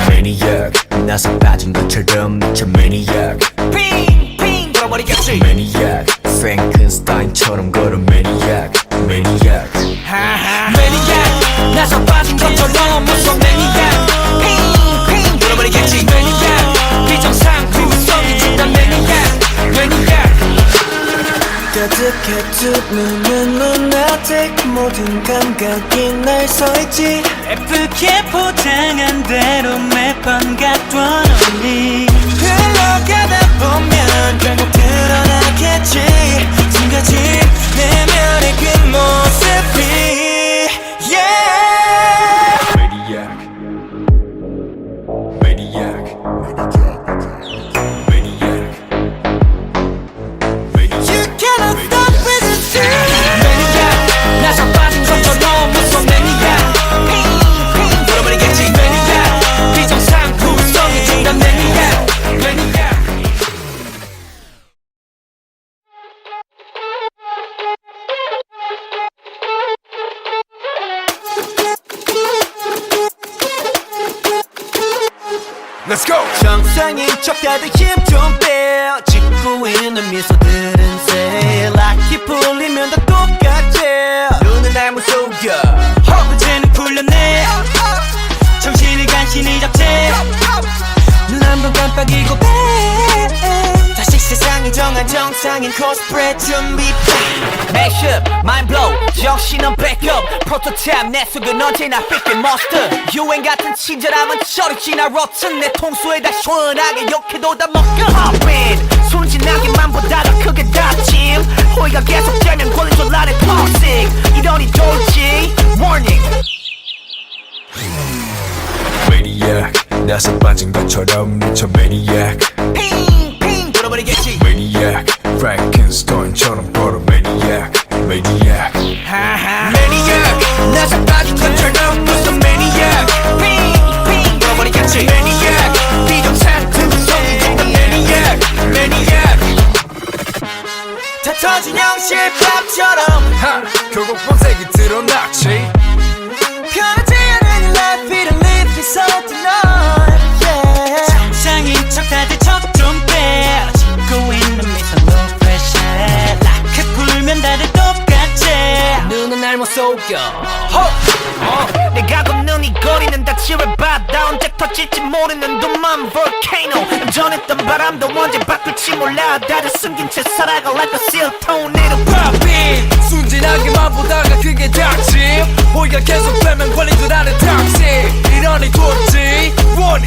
Maniac 나서 빠진 것처럼 미쳐 Maniac 핑핑 돌아버리겠지 Maniac Frankenstein처럼 걸어 Maniac Maniac Maniac 나서 빠진 것처럼 무서운 Maniac 핑핑 돌아버리겠지 Maniac 비정상 구성이 준단 Maniac Maniac 가득해 두 눈은 lunatic 모든 감각이 날 서있지 예쁘게 포장한 대로 매번 갖던 only 흘러가다 보면 결국 드러나겠지 숨겨진 내면의 그 모습이 yeah Maniac Maniac Maniac You cannot stop resisting Maniac 나서 빠진 것처럼 무서운 Maniac 핑핑 돌아버리겠지 Maniac 비정상 구성이 준단 Maniac Maniac Let's go! 정상인 척 다들 힘좀빼 짓고 있는 미소들은 새 락이 풀리면 다 똑같지 눈은 날 못 속여 이제는 풀렸네 정신을 간신히 잡지 눈 한 번 깜빡이고 빼 다시 세상이 정한 정상인 코스프레 준비 Mashup, mind blow, 정신은 backup 프로토타입 내 속은 언제나 fit monster 유행 같은 친절함은 저리 지나 rotten 내 통수에 다 시원하게 욕해도 다 먹여 Hop in, 순진하게만 보다가 크게 다짐 호의가 계속되면 걸린 줄 아는 toxic 이러니 돌지 warning Maniac 나서 빠진 것처럼 미쳐 Maniac 핑핑 돌아버리겠지 Maniac Frankenstein처럼 걸어 Maniac Maniac Maniac 나서 빠진 것처럼 무슨 Maniac 핑핑 돌아버리겠지 Maniac 비정상 구성이 된다 Maniac Maniac 다 터진 형실밥처럼 하! 결국 본색이 드러났지 편하지 않은 life it and live it so tonight yeah 정상인 척 다들 척좀빼 짓고 있는 미소 no pressure 라크 불면 다들 똑같지 눈은 날 못 속여 내가 걷는 이 거리는 다 치열바다 언제 터질지 모르는 둠만 volcano 전했던 바람도 언제 바꿀지 몰라 다들 숨긴 채 살아가 like a seal tornado Poppin' 순진하게만 보다가 그게 닥치 호의가 계속되면 걸린 줄 아는 닥치 이러니 돌지 원이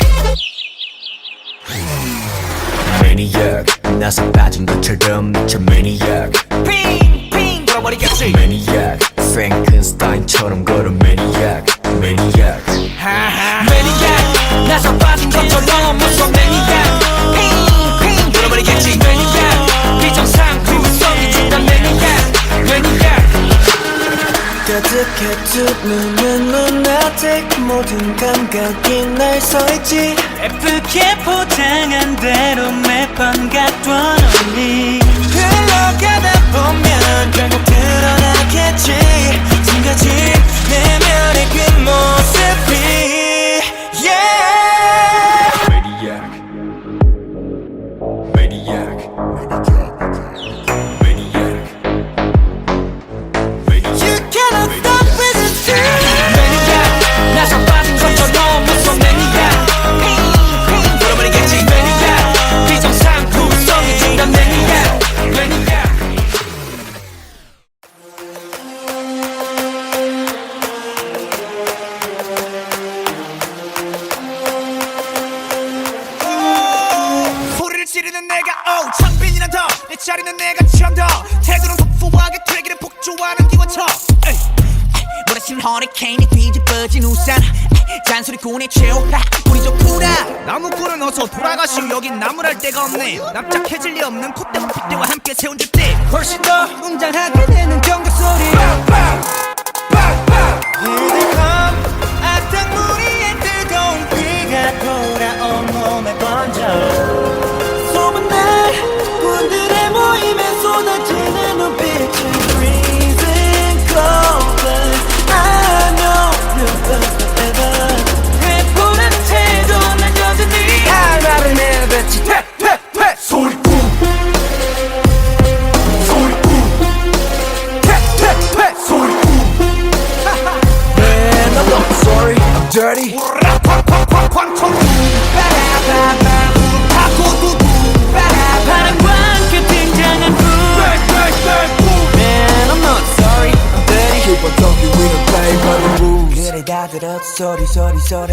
Maniac 나서 빠진 것처럼 미쳐 Maniac 핑핑 돌아버리겠지 Maniac Frankenstein처럼 걸어 Maniac Maniac Maniac 나서 빠진 것처럼 무서운 Maniac 핑핑 돌아버리겠지 Maniac 비정상 구성이 준단 Maniac Maniac 가득해 두 눈은 lunatic 모든 감각이 날 서있지 예쁘게 포장한 대로 매번 갖던 only 흘러가다 보면 결국 드러나겠지 숨겨진 내면의 그 모습이 yeah Maniac Maniac Maniac You cannot stop resisting Maniac 나서 빠진 것처럼 무서운 Maniac 핑핑 돌아버리겠지 Maniac 비정상 구성이 준단 Maniac Maniac 소리를 지르는 내가 창빈이란 더내 자리는 내가 참더 태도는 섭소하게 되기를 폭주하는 기관차 몰아친 허리케인이 뒤집어진 우산 잔소리꾼의 최후 우리 좋구나 나무꾼은 어서 돌아가시오 여긴 나무랄 데가 없네 납작해질 리 없는 콧대와 핏대와 함께 세운 집들 훨씬 더 웅장하게 되는 경적 소리 Here they come 악당무리의 뜨거운 피가 돌아온 몸에 번져 소문난 군들의 모임에 쏟아지는 눈빛은 Freezing cold but I know you'll burn forever 해보라는 태도 난 여전히 할 말을 내뱉지 퇴퇴퇴 소리꾼 소리꾼 퇴퇴퇴 소리꾼 Man I'm not sorry I'm dirty 바람과 함께 등장한 불 Man I'm not sorry I'm dirty Keep on talking we don't play by the rules 그래 다 들었어 소리 소리 소리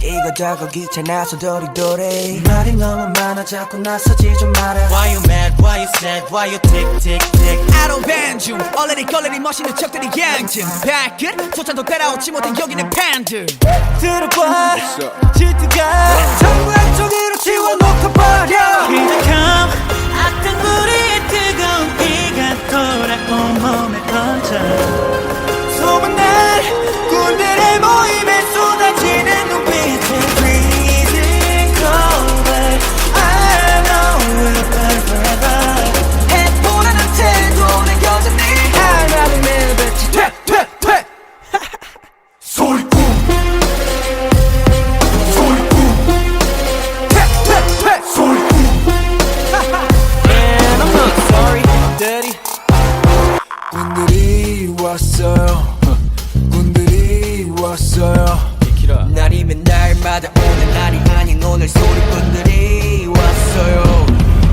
이거저거 귀찮아서 도리도리 말이 너무 많아 자꾸 나서지 좀 마라 Why you mad, why you sad, why you tick tick tick I don't ban 중 얼레리 걸레리 멋있는 척들이 양증 발끝 소찬도 따라오지 못한 여기는 팬들 들어봐 질투가 전부 한쪽으로 지워놓고 버려 Here they come 악당무리의 뜨거운 피가 돌아온 몸에 번져 소문난 군들의 모임에 쏟아지는 눈빛은 Freezing cold but I know we'll burn forever 해보라는 태도는 여전히 할 말을 내뱉지 퇴퇴퇴 소리꾼 소리꾼 퇴퇴퇴 소리꾼 And I'm not sorry I'm dirty 군들이 왔어요 군들이 왔어요 날이면 날마다 오는 날이 아닌 오늘 소리꾼들이 왔어요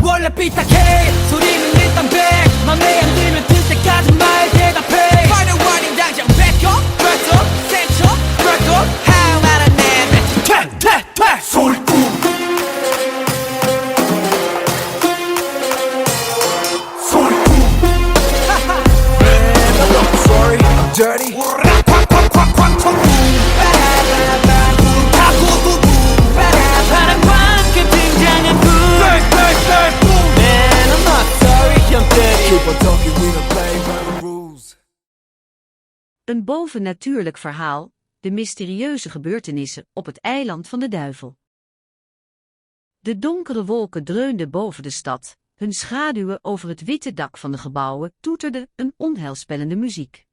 원래 삐딱해 소리는 일단 백 맘에 안 들면 들 때까지 말 대답해 Final warning 당장 back up Back up Stand up Back up 할 말은 내뱉지 퇴퇴퇴 소리꾼 소리꾼 Man I'm not sorry I'm dirty 바람과 함께 등장한 불 Man I'm not sorry I'm dirty Keep on talking we don't play by the rules Een bovennatuurlijk verhaal, de mysterieuze gebeurtenissen op het eiland van de duivel. De donkere wolken dreunden boven de stad, hun schaduwen over het witte dak van de gebouwen toeterden een onheilspellende muziek.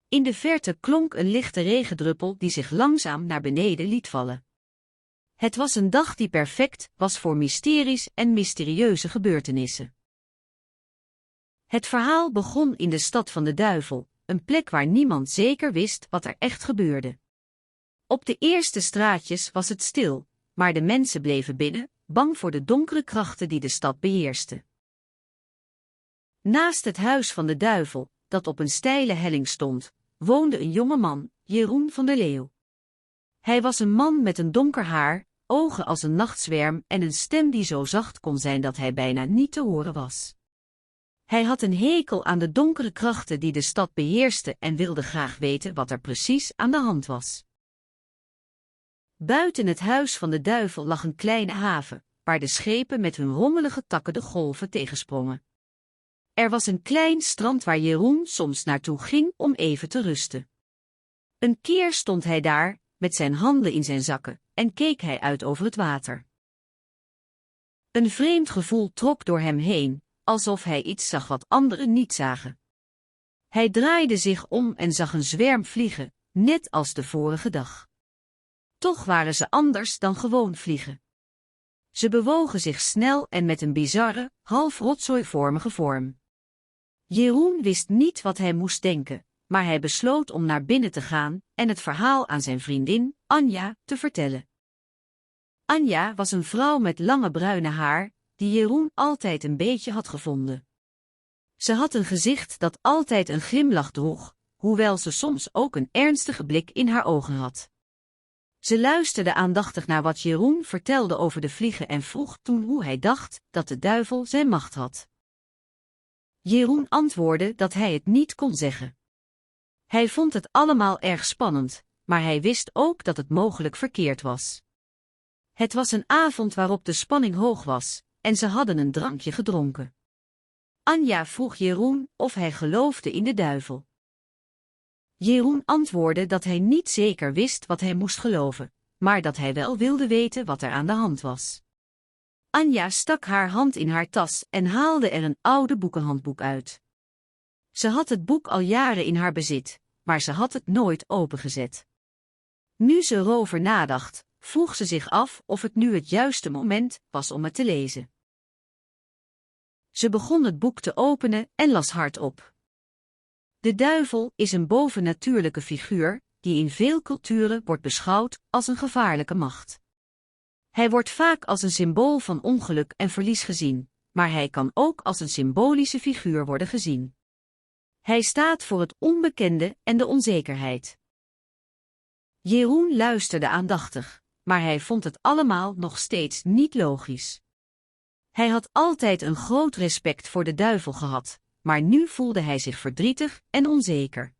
In de verte klonk een lichte regendruppel die zich langzaam naar beneden liet vallen. Het was een dag die perfect was voor mysteries en mysterieuze gebeurtenissen. Het verhaal begon in de stad van de duivel, een plek waar niemand zeker wist wat er echt gebeurde. Op de eerste straatjes was het stil, maar de mensen bleven binnen, bang voor de donkere krachten die de stad beheersten. Naast het huis van de duivel, dat op een steile helling stond, woonde een jonge man, Jeroen van der Leeuw. Hij was een man met een donker haar, ogen als een nachtzwerm en een stem die zo zacht kon zijn dat hij bijna niet te horen was. Hij had een hekel aan de donkere krachten die de stad beheersten en wilde graag weten wat er precies aan de hand was. Buiten het huis van de duivel lag een kleine haven, waar de schepen met hun rommelige takken de golven tegensprongen. Er was een klein strand waar Jeroen soms naartoe ging om even te rusten. Een keer stond hij daar, met zijn handen in zijn zakken, en keek hij uit over het water. Een vreemd gevoel trok door hem heen, alsof hij iets zag wat anderen niet zagen. Hij draaide zich om en zag een zwerm vliegen, net als de vorige dag. Toch waren ze anders dan gewoon vliegen. Ze bewogen zich snel en met een bizarre, half rotzooivormige vorm. Jeroen wist niet wat hij moest denken, maar hij besloot om naar binnen te gaan en het verhaal aan zijn vriendin, Anja, te vertellen. Anja was een vrouw met lange bruine haar, die Jeroen altijd een beetje had gevonden. Ze had een gezicht dat altijd een glimlach droeg, hoewel ze soms ook een ernstige blik in haar ogen had. Ze luisterde aandachtig naar wat Jeroen vertelde over de vliegen en vroeg toen hoe hij dacht dat de duivel zijn macht had. Jeroen antwoordde dat hij het niet kon zeggen. Hij vond het allemaal erg spannend, maar hij wist ook dat het mogelijk verkeerd was. Het was een avond waarop de spanning hoog was, en ze hadden een drankje gedronken. Anja vroeg Jeroen of hij geloofde in de duivel. Jeroen antwoordde dat hij niet zeker wist wat hij moest geloven, maar dat hij wel wilde weten wat er aan de hand was. Anja stak haar hand in haar tas en haalde er een oude boekenhandboek uit. Ze had het boek al jaren in haar bezit, maar ze had het nooit opengezet. Nu ze erover nadacht, vroeg ze zich af of het nu het juiste moment was om het te lezen. Ze begon het boek te openen en las hardop. De duivel is een bovennatuurlijke figuur, die in veel culturen wordt beschouwd als een gevaarlijke macht. Hij wordt vaak als een symbool van ongeluk en verlies gezien, maar hij kan ook als een symbolische figuur worden gezien. Hij staat voor het onbekende en de onzekerheid. Jeroen luisterde aandachtig, maar hij vond het allemaal nog steeds niet logisch. Hij had altijd een groot respect voor de duivel gehad, maar nu voelde hij zich verdrietig en onzeker.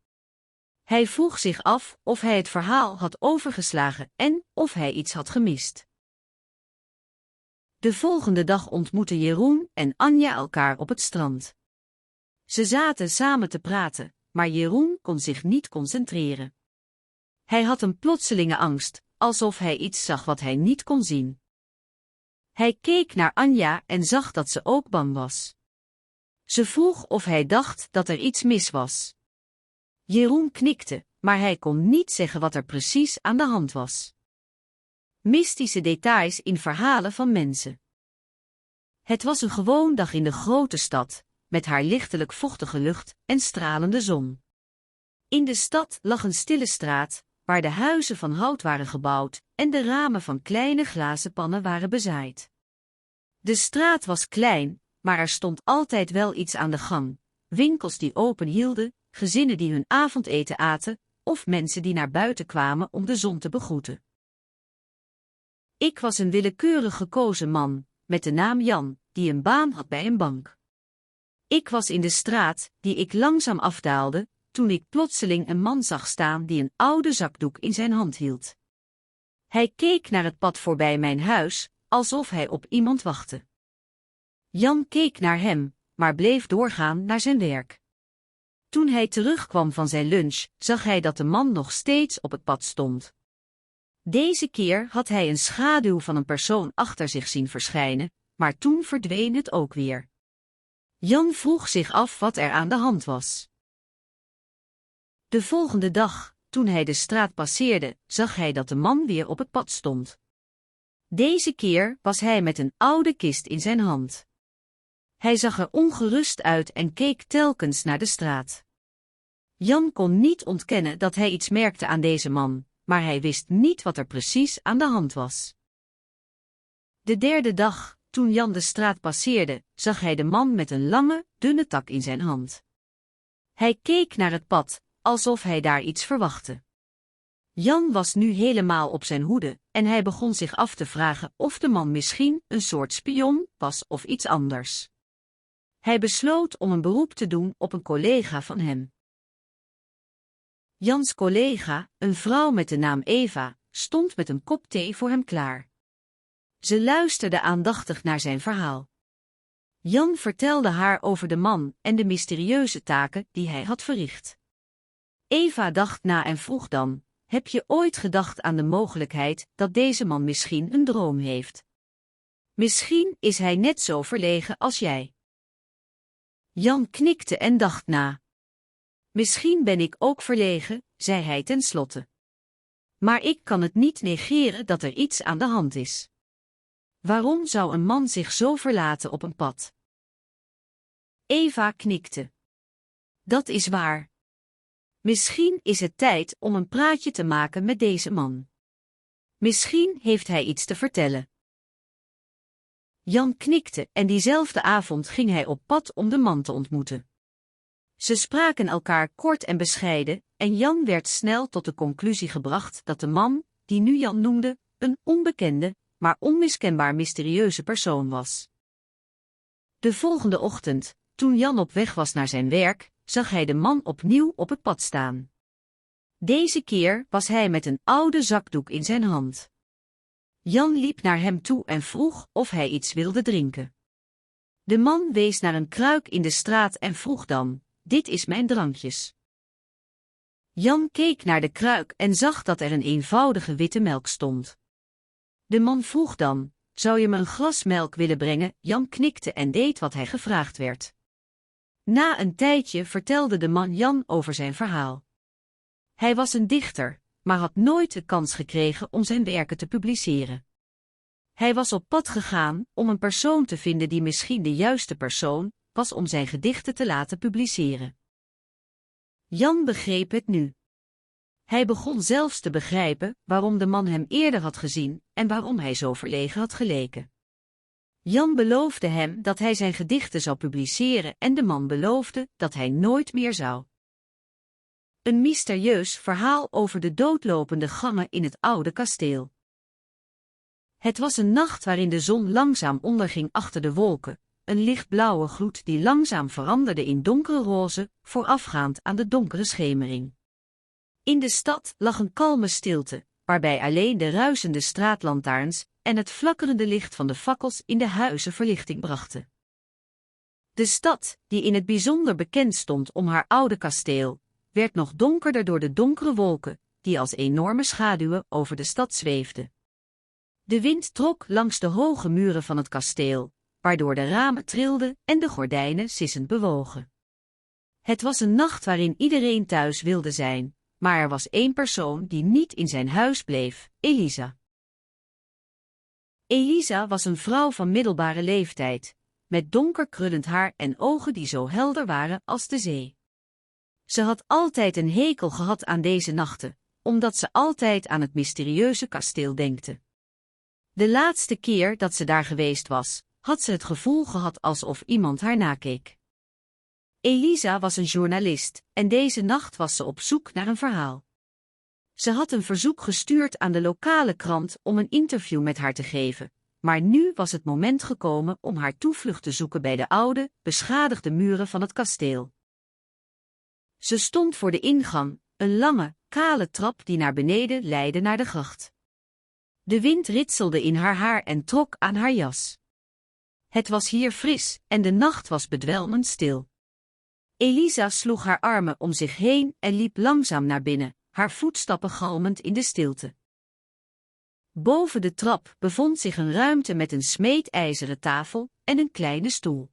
Hij vroeg zich af of hij het verhaal had overgeslagen en of hij iets had gemist. De volgende dag ontmoetten Jeroen en Anja elkaar op het strand. Ze zaten samen te praten, maar Jeroen kon zich niet concentreren. Hij had een plotselinge angst, alsof hij iets zag wat hij niet kon zien. Hij keek naar Anja en zag dat ze ook bang was. Ze vroeg of hij dacht dat er iets mis was. Jeroen knikte, maar hij kon niet zeggen wat er precies aan de hand was. Mystische details in verhalen van mensen. Het was een gewoon dag in de grote stad, met haar lichtelijk vochtige lucht en stralende zon. In de stad lag een stille straat, waar de huizen van hout waren gebouwd en de ramen van kleine glazen pannen waren bezaaid. De straat was klein, maar er stond altijd wel iets aan de gang, winkels die open hielden, gezinnen die hun avondeten aten, of mensen die naar buiten kwamen om de zon te begroeten. Ik was een willekeurig gekozen man, met de naam Jan, die een baan had bij een bank. Ik was in de straat, die ik langzaam afdaalde, toen ik plotseling een man zag staan die een oude zakdoek in zijn hand hield. Hij keek naar het pad voorbij mijn huis, alsof hij op iemand wachtte. Jan keek naar hem, maar bleef doorgaan naar zijn werk. Toen hij terugkwam van zijn lunch, zag hij dat de man nog steeds op het pad stond. Deze keer had hij een schaduw van een persoon achter zich zien verschijnen, maar toen verdween het ook weer. Jan vroeg zich af wat er aan de hand was. De volgende dag, toen hij de straat passeerde, zag hij dat de man weer op het pad stond. Deze keer was hij met een oude kist in zijn hand. Hij zag er ongerust uit en keek telkens naar de straat. Jan kon niet ontkennen dat hij iets merkte aan deze man, maar hij wist niet wat er precies aan de hand was. De derde dag, toen Jan de straat passeerde, zag hij de man met een lange, dunne tak in zijn hand. Hij keek naar het pad, alsof hij daar iets verwachtte. Jan was nu helemaal op zijn hoede, en hij begon zich af te vragen of de man misschien een soort spion was of iets anders. Hij besloot om een beroep te doen op een collega van hem. Jans collega, een vrouw met de naam Eva, stond met een kop thee voor hem klaar. Ze luisterde aandachtig naar zijn verhaal. Jan vertelde haar over de man en de mysterieuze taken die hij had verricht. Eva dacht na en vroeg dan: heb je ooit gedacht aan de mogelijkheid dat deze man misschien een droom heeft? Misschien is hij net zo verlegen als jij. Jan knikte en dacht na. Misschien ben ik ook verlegen, zei hij tenslotte. Maar ik kan het niet negeren dat er iets aan de hand is. Waarom zou een man zich zo verlaten op een pad? Eva knikte. Dat is waar. Misschien is het tijd om een praatje te maken met deze man. Misschien heeft hij iets te vertellen. Jan knikte en diezelfde avond ging hij op pad om de man te ontmoeten. Ze spraken elkaar kort en bescheiden, en Jan werd snel tot de conclusie gebracht dat de man, die nu Jan noemde, een onbekende, maar onmiskenbaar mysterieuze persoon was. De volgende ochtend, toen Jan op weg was naar zijn werk, zag hij de man opnieuw op het pad staan. Deze keer was hij met een oude zakdoek in zijn hand. Jan liep naar hem toe en vroeg of hij iets wilde drinken. De man wees naar een kruik in de straat en vroeg dan: "Dit is mijn drankjes." Jan keek naar de kruik en zag dat er een eenvoudige witte melk stond. De man vroeg dan: "Zou je me een glas melk willen brengen?" Jan knikte en deed wat hij gevraagd werd. Na een tijdje vertelde de man Jan over zijn verhaal. Hij was een dichter, maar had nooit de kans gekregen om zijn werken te publiceren. Hij was op pad gegaan om een persoon te vinden die misschien de juiste persoon was om zijn gedichten te laten publiceren. Jan begreep het nu. Hij begon zelfs te begrijpen waarom de man hem eerder had gezien en waarom hij zo verlegen had geleken. Jan beloofde hem dat hij zijn gedichten zou publiceren en de man beloofde dat hij nooit meer zou. Een mysterieus verhaal over de doodlopende gangen in het oude kasteel. Het was een nacht waarin de zon langzaam onderging achter de wolken, een lichtblauwe gloed die langzaam veranderde in donkere roze, voorafgaand aan de donkere schemering. In de stad lag een kalme stilte, waarbij alleen de ruisende straatlantaarns en het flakkerende licht van de fakkels in de huizen verlichting brachten. De stad, die in het bijzonder bekend stond om haar oude kasteel, werd nog donkerder door de donkere wolken, die als enorme schaduwen over de stad zweefden. De wind trok langs de hoge muren van het kasteel, waardoor de ramen trilden en de gordijnen sissend bewogen. Het was een nacht waarin iedereen thuis wilde zijn, maar er was één persoon die niet in zijn huis bleef: Elisa. Elisa was een vrouw van middelbare leeftijd, met donker krullend haar en ogen die zo helder waren als de zee. Ze had altijd een hekel gehad aan deze nachten, omdat ze altijd aan het mysterieuze kasteel denkte. De laatste keer dat ze daar geweest was, had ze het gevoel gehad alsof iemand haar nakeek. Elisa was een journalist, en deze nacht was ze op zoek naar een verhaal. Ze had een verzoek gestuurd aan de lokale krant om een interview met haar te geven, maar nu was het moment gekomen om haar toevlucht te zoeken bij de oude, beschadigde muren van het kasteel. Ze stond voor de ingang, een lange, kale trap die naar beneden leidde naar de gracht. De wind ritselde in haar haar en trok aan haar jas. Het was hier fris en de nacht was bedwelmend stil. Elisa sloeg haar armen om zich heen en liep langzaam naar binnen, haar voetstappen galmend in de stilte. Boven de trap bevond zich een ruimte met een smeedijzeren tafel en een kleine stoel.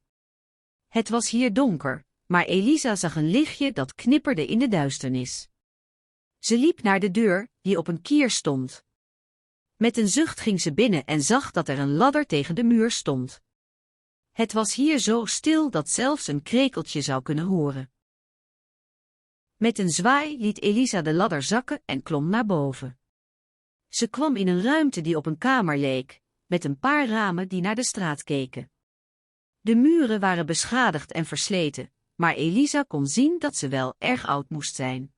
Het was hier donker, maar Elisa zag een lichtje dat knipperde in de duisternis. Ze liep naar de deur, die op een kier stond. Met een zucht ging ze binnen en zag dat er een ladder tegen de muur stond. Het was hier zo stil dat zelfs een krekeltje zou kunnen horen. Met een zwaai liet Elisa de ladder zakken en klom naar boven. Ze kwam in een ruimte die op een kamer leek, met een paar ramen die naar de straat keken. De muren waren beschadigd en versleten, maar Elisa kon zien dat ze wel erg oud moest zijn.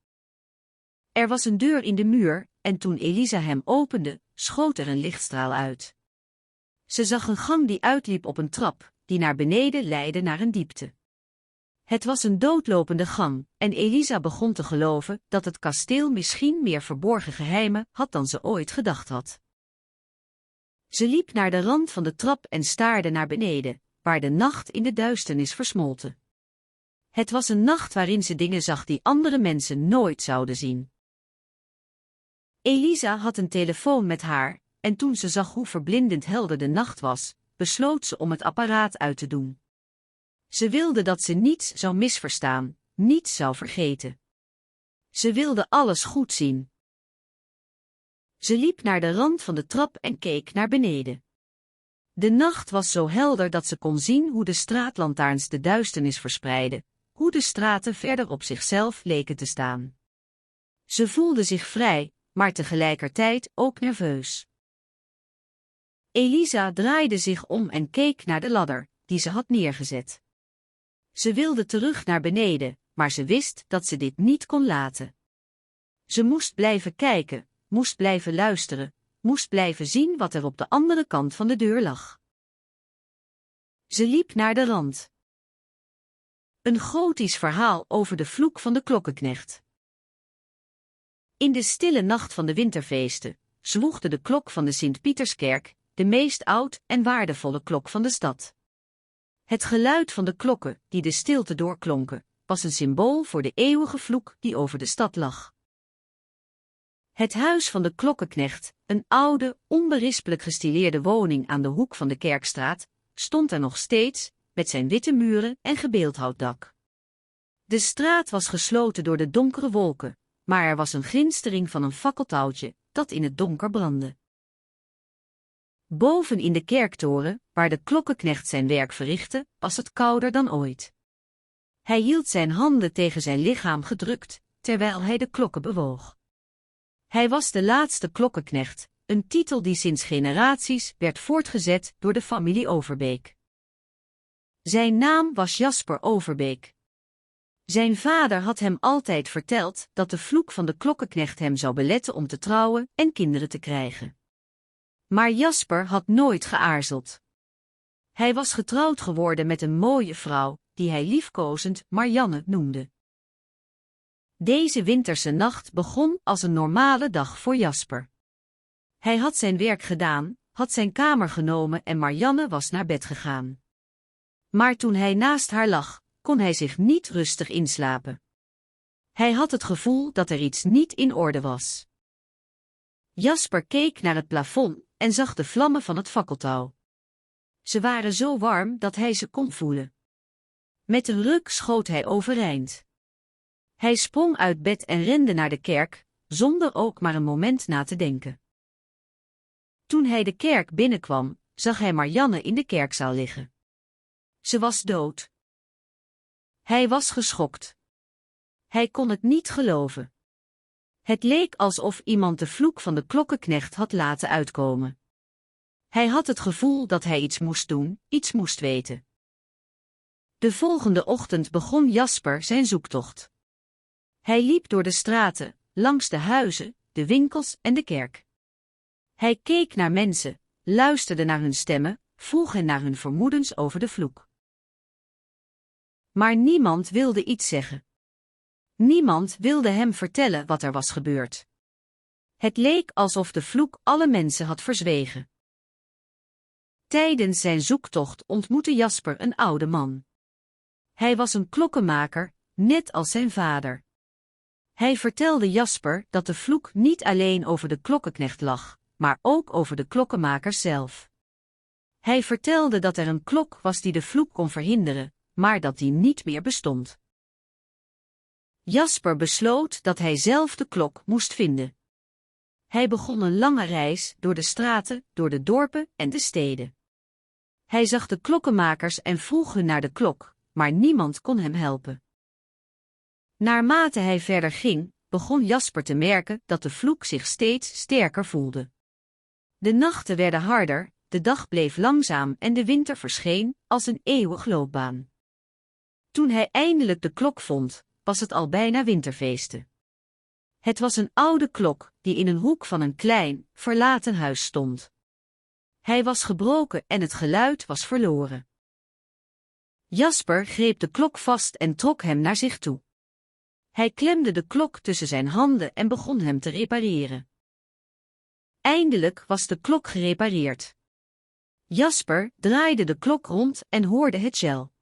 Er was een deur in de muur, en toen Elisa hem opende, schoot er een lichtstraal uit. Ze zag een gang die uitliep op een trap, die naar beneden leidde naar een diepte. Het was een doodlopende gang, en Elisa begon te geloven dat het kasteel misschien meer verborgen geheimen had dan ze ooit gedacht had. Ze liep naar de rand van de trap en staarde naar beneden, waar de nacht in de duisternis versmolten. Het was een nacht waarin ze dingen zag die andere mensen nooit zouden zien. Elisa had een telefoon met haar, en toen ze zag hoe verblindend helder de nacht was, besloot ze om het apparaat uit te doen. Ze wilde dat ze niets zou misverstaan, niets zou vergeten. Ze wilde alles goed zien. Ze liep naar de rand van de trap en keek naar beneden. De nacht was zo helder dat ze kon zien hoe de straatlantaarns de duisternis verspreidden, hoe de straten verder op zichzelf leken te staan. Ze voelde zich vrij, maar tegelijkertijd ook nerveus. Elisa draaide zich om en keek naar de ladder, die ze had neergezet. Ze wilde terug naar beneden, maar ze wist dat ze dit niet kon laten. Ze moest blijven kijken, moest blijven luisteren, moest blijven zien wat er op de andere kant van de deur lag. Ze liep naar de rand. Een gotisch verhaal over de vloek van de klokkenknecht. In de stille nacht van de winterfeesten zwoegde de klok van de Sint-Pieterskerk, de meest oud en waardevolle klok van de stad. Het geluid van de klokken die de stilte doorklonken, was een symbool voor de eeuwige vloek die over de stad lag. Het huis van de klokkenknecht, een oude, onberispelijk gestileerde woning aan de hoek van de Kerkstraat, stond er nog steeds, met zijn witte muren en gebeeldhouwd dak. De straat was gesloten door de donkere wolken, maar er was een glinstering van een fakkeltouwtje dat in het donker brandde. Boven in de kerktoren, waar de klokkenknecht zijn werk verrichtte, was het kouder dan ooit. Hij hield zijn handen tegen zijn lichaam gedrukt, terwijl hij de klokken bewoog. Hij was de laatste klokkenknecht, een titel die sinds generaties werd voortgezet door de familie Overbeek. Zijn naam was Jasper Overbeek. Zijn vader had hem altijd verteld dat de vloek van de klokkenknecht hem zou beletten om te trouwen en kinderen te krijgen. Maar Jasper had nooit geaarzeld. Hij was getrouwd geworden met een mooie vrouw, die hij liefkozend Marianne noemde. Deze winterse nacht begon als een normale dag voor Jasper. Hij had zijn werk gedaan, had zijn kamer genomen en Marianne was naar bed gegaan. Maar toen hij naast haar lag, kon hij zich niet rustig inslapen. Hij had het gevoel dat er iets niet in orde was. Jasper keek naar het plafond en zag de vlammen van het fakkeltouw. Ze waren zo warm dat hij ze kon voelen. Met een ruk schoot hij overeind. Hij sprong uit bed en rende naar de kerk, zonder ook maar een moment na te denken. Toen hij de kerk binnenkwam, zag hij Marianne in de kerkzaal liggen. Ze was dood. Hij was geschokt. Hij kon het niet geloven. Het leek alsof iemand de vloek van de klokkenknecht had laten uitkomen. Hij had het gevoel dat hij iets moest doen, iets moest weten. De volgende ochtend begon Jasper zijn zoektocht. Hij liep door de straten, langs de huizen, de winkels en de kerk. Hij keek naar mensen, luisterde naar hun stemmen, vroeg hen naar hun vermoedens over de vloek. Maar niemand wilde iets zeggen. Niemand wilde hem vertellen wat er was gebeurd. Het leek alsof de vloek alle mensen had verzwegen. Tijdens zijn zoektocht ontmoette Jasper een oude man. Hij was een klokkenmaker, net als zijn vader. Hij vertelde Jasper dat de vloek niet alleen over de klokkenknecht lag, maar ook over de klokkenmakers zelf. Hij vertelde dat er een klok was die de vloek kon verhinderen, maar dat die niet meer bestond. Jasper besloot dat hij zelf de klok moest vinden. Hij begon een lange reis door de straten, door de dorpen en de steden. Hij zag de klokkenmakers en vroeg hun naar de klok, maar niemand kon hem helpen. Naarmate hij verder ging, begon Jasper te merken dat de vloek zich steeds sterker voelde. De nachten werden harder, de dag bleef langzaam en de winter verscheen als een eeuwig loopbaan. Toen hij eindelijk de klok vond, was het al bijna winterfeesten. Het was een oude klok die in een hoek van een klein, verlaten huis stond. Hij was gebroken en het geluid was verloren. Jasper greep de klok vast en trok hem naar zich toe. Hij klemde de klok tussen zijn handen en begon hem te repareren. Eindelijk was de klok gerepareerd. Jasper draaide de klok rond en hoorde het gel.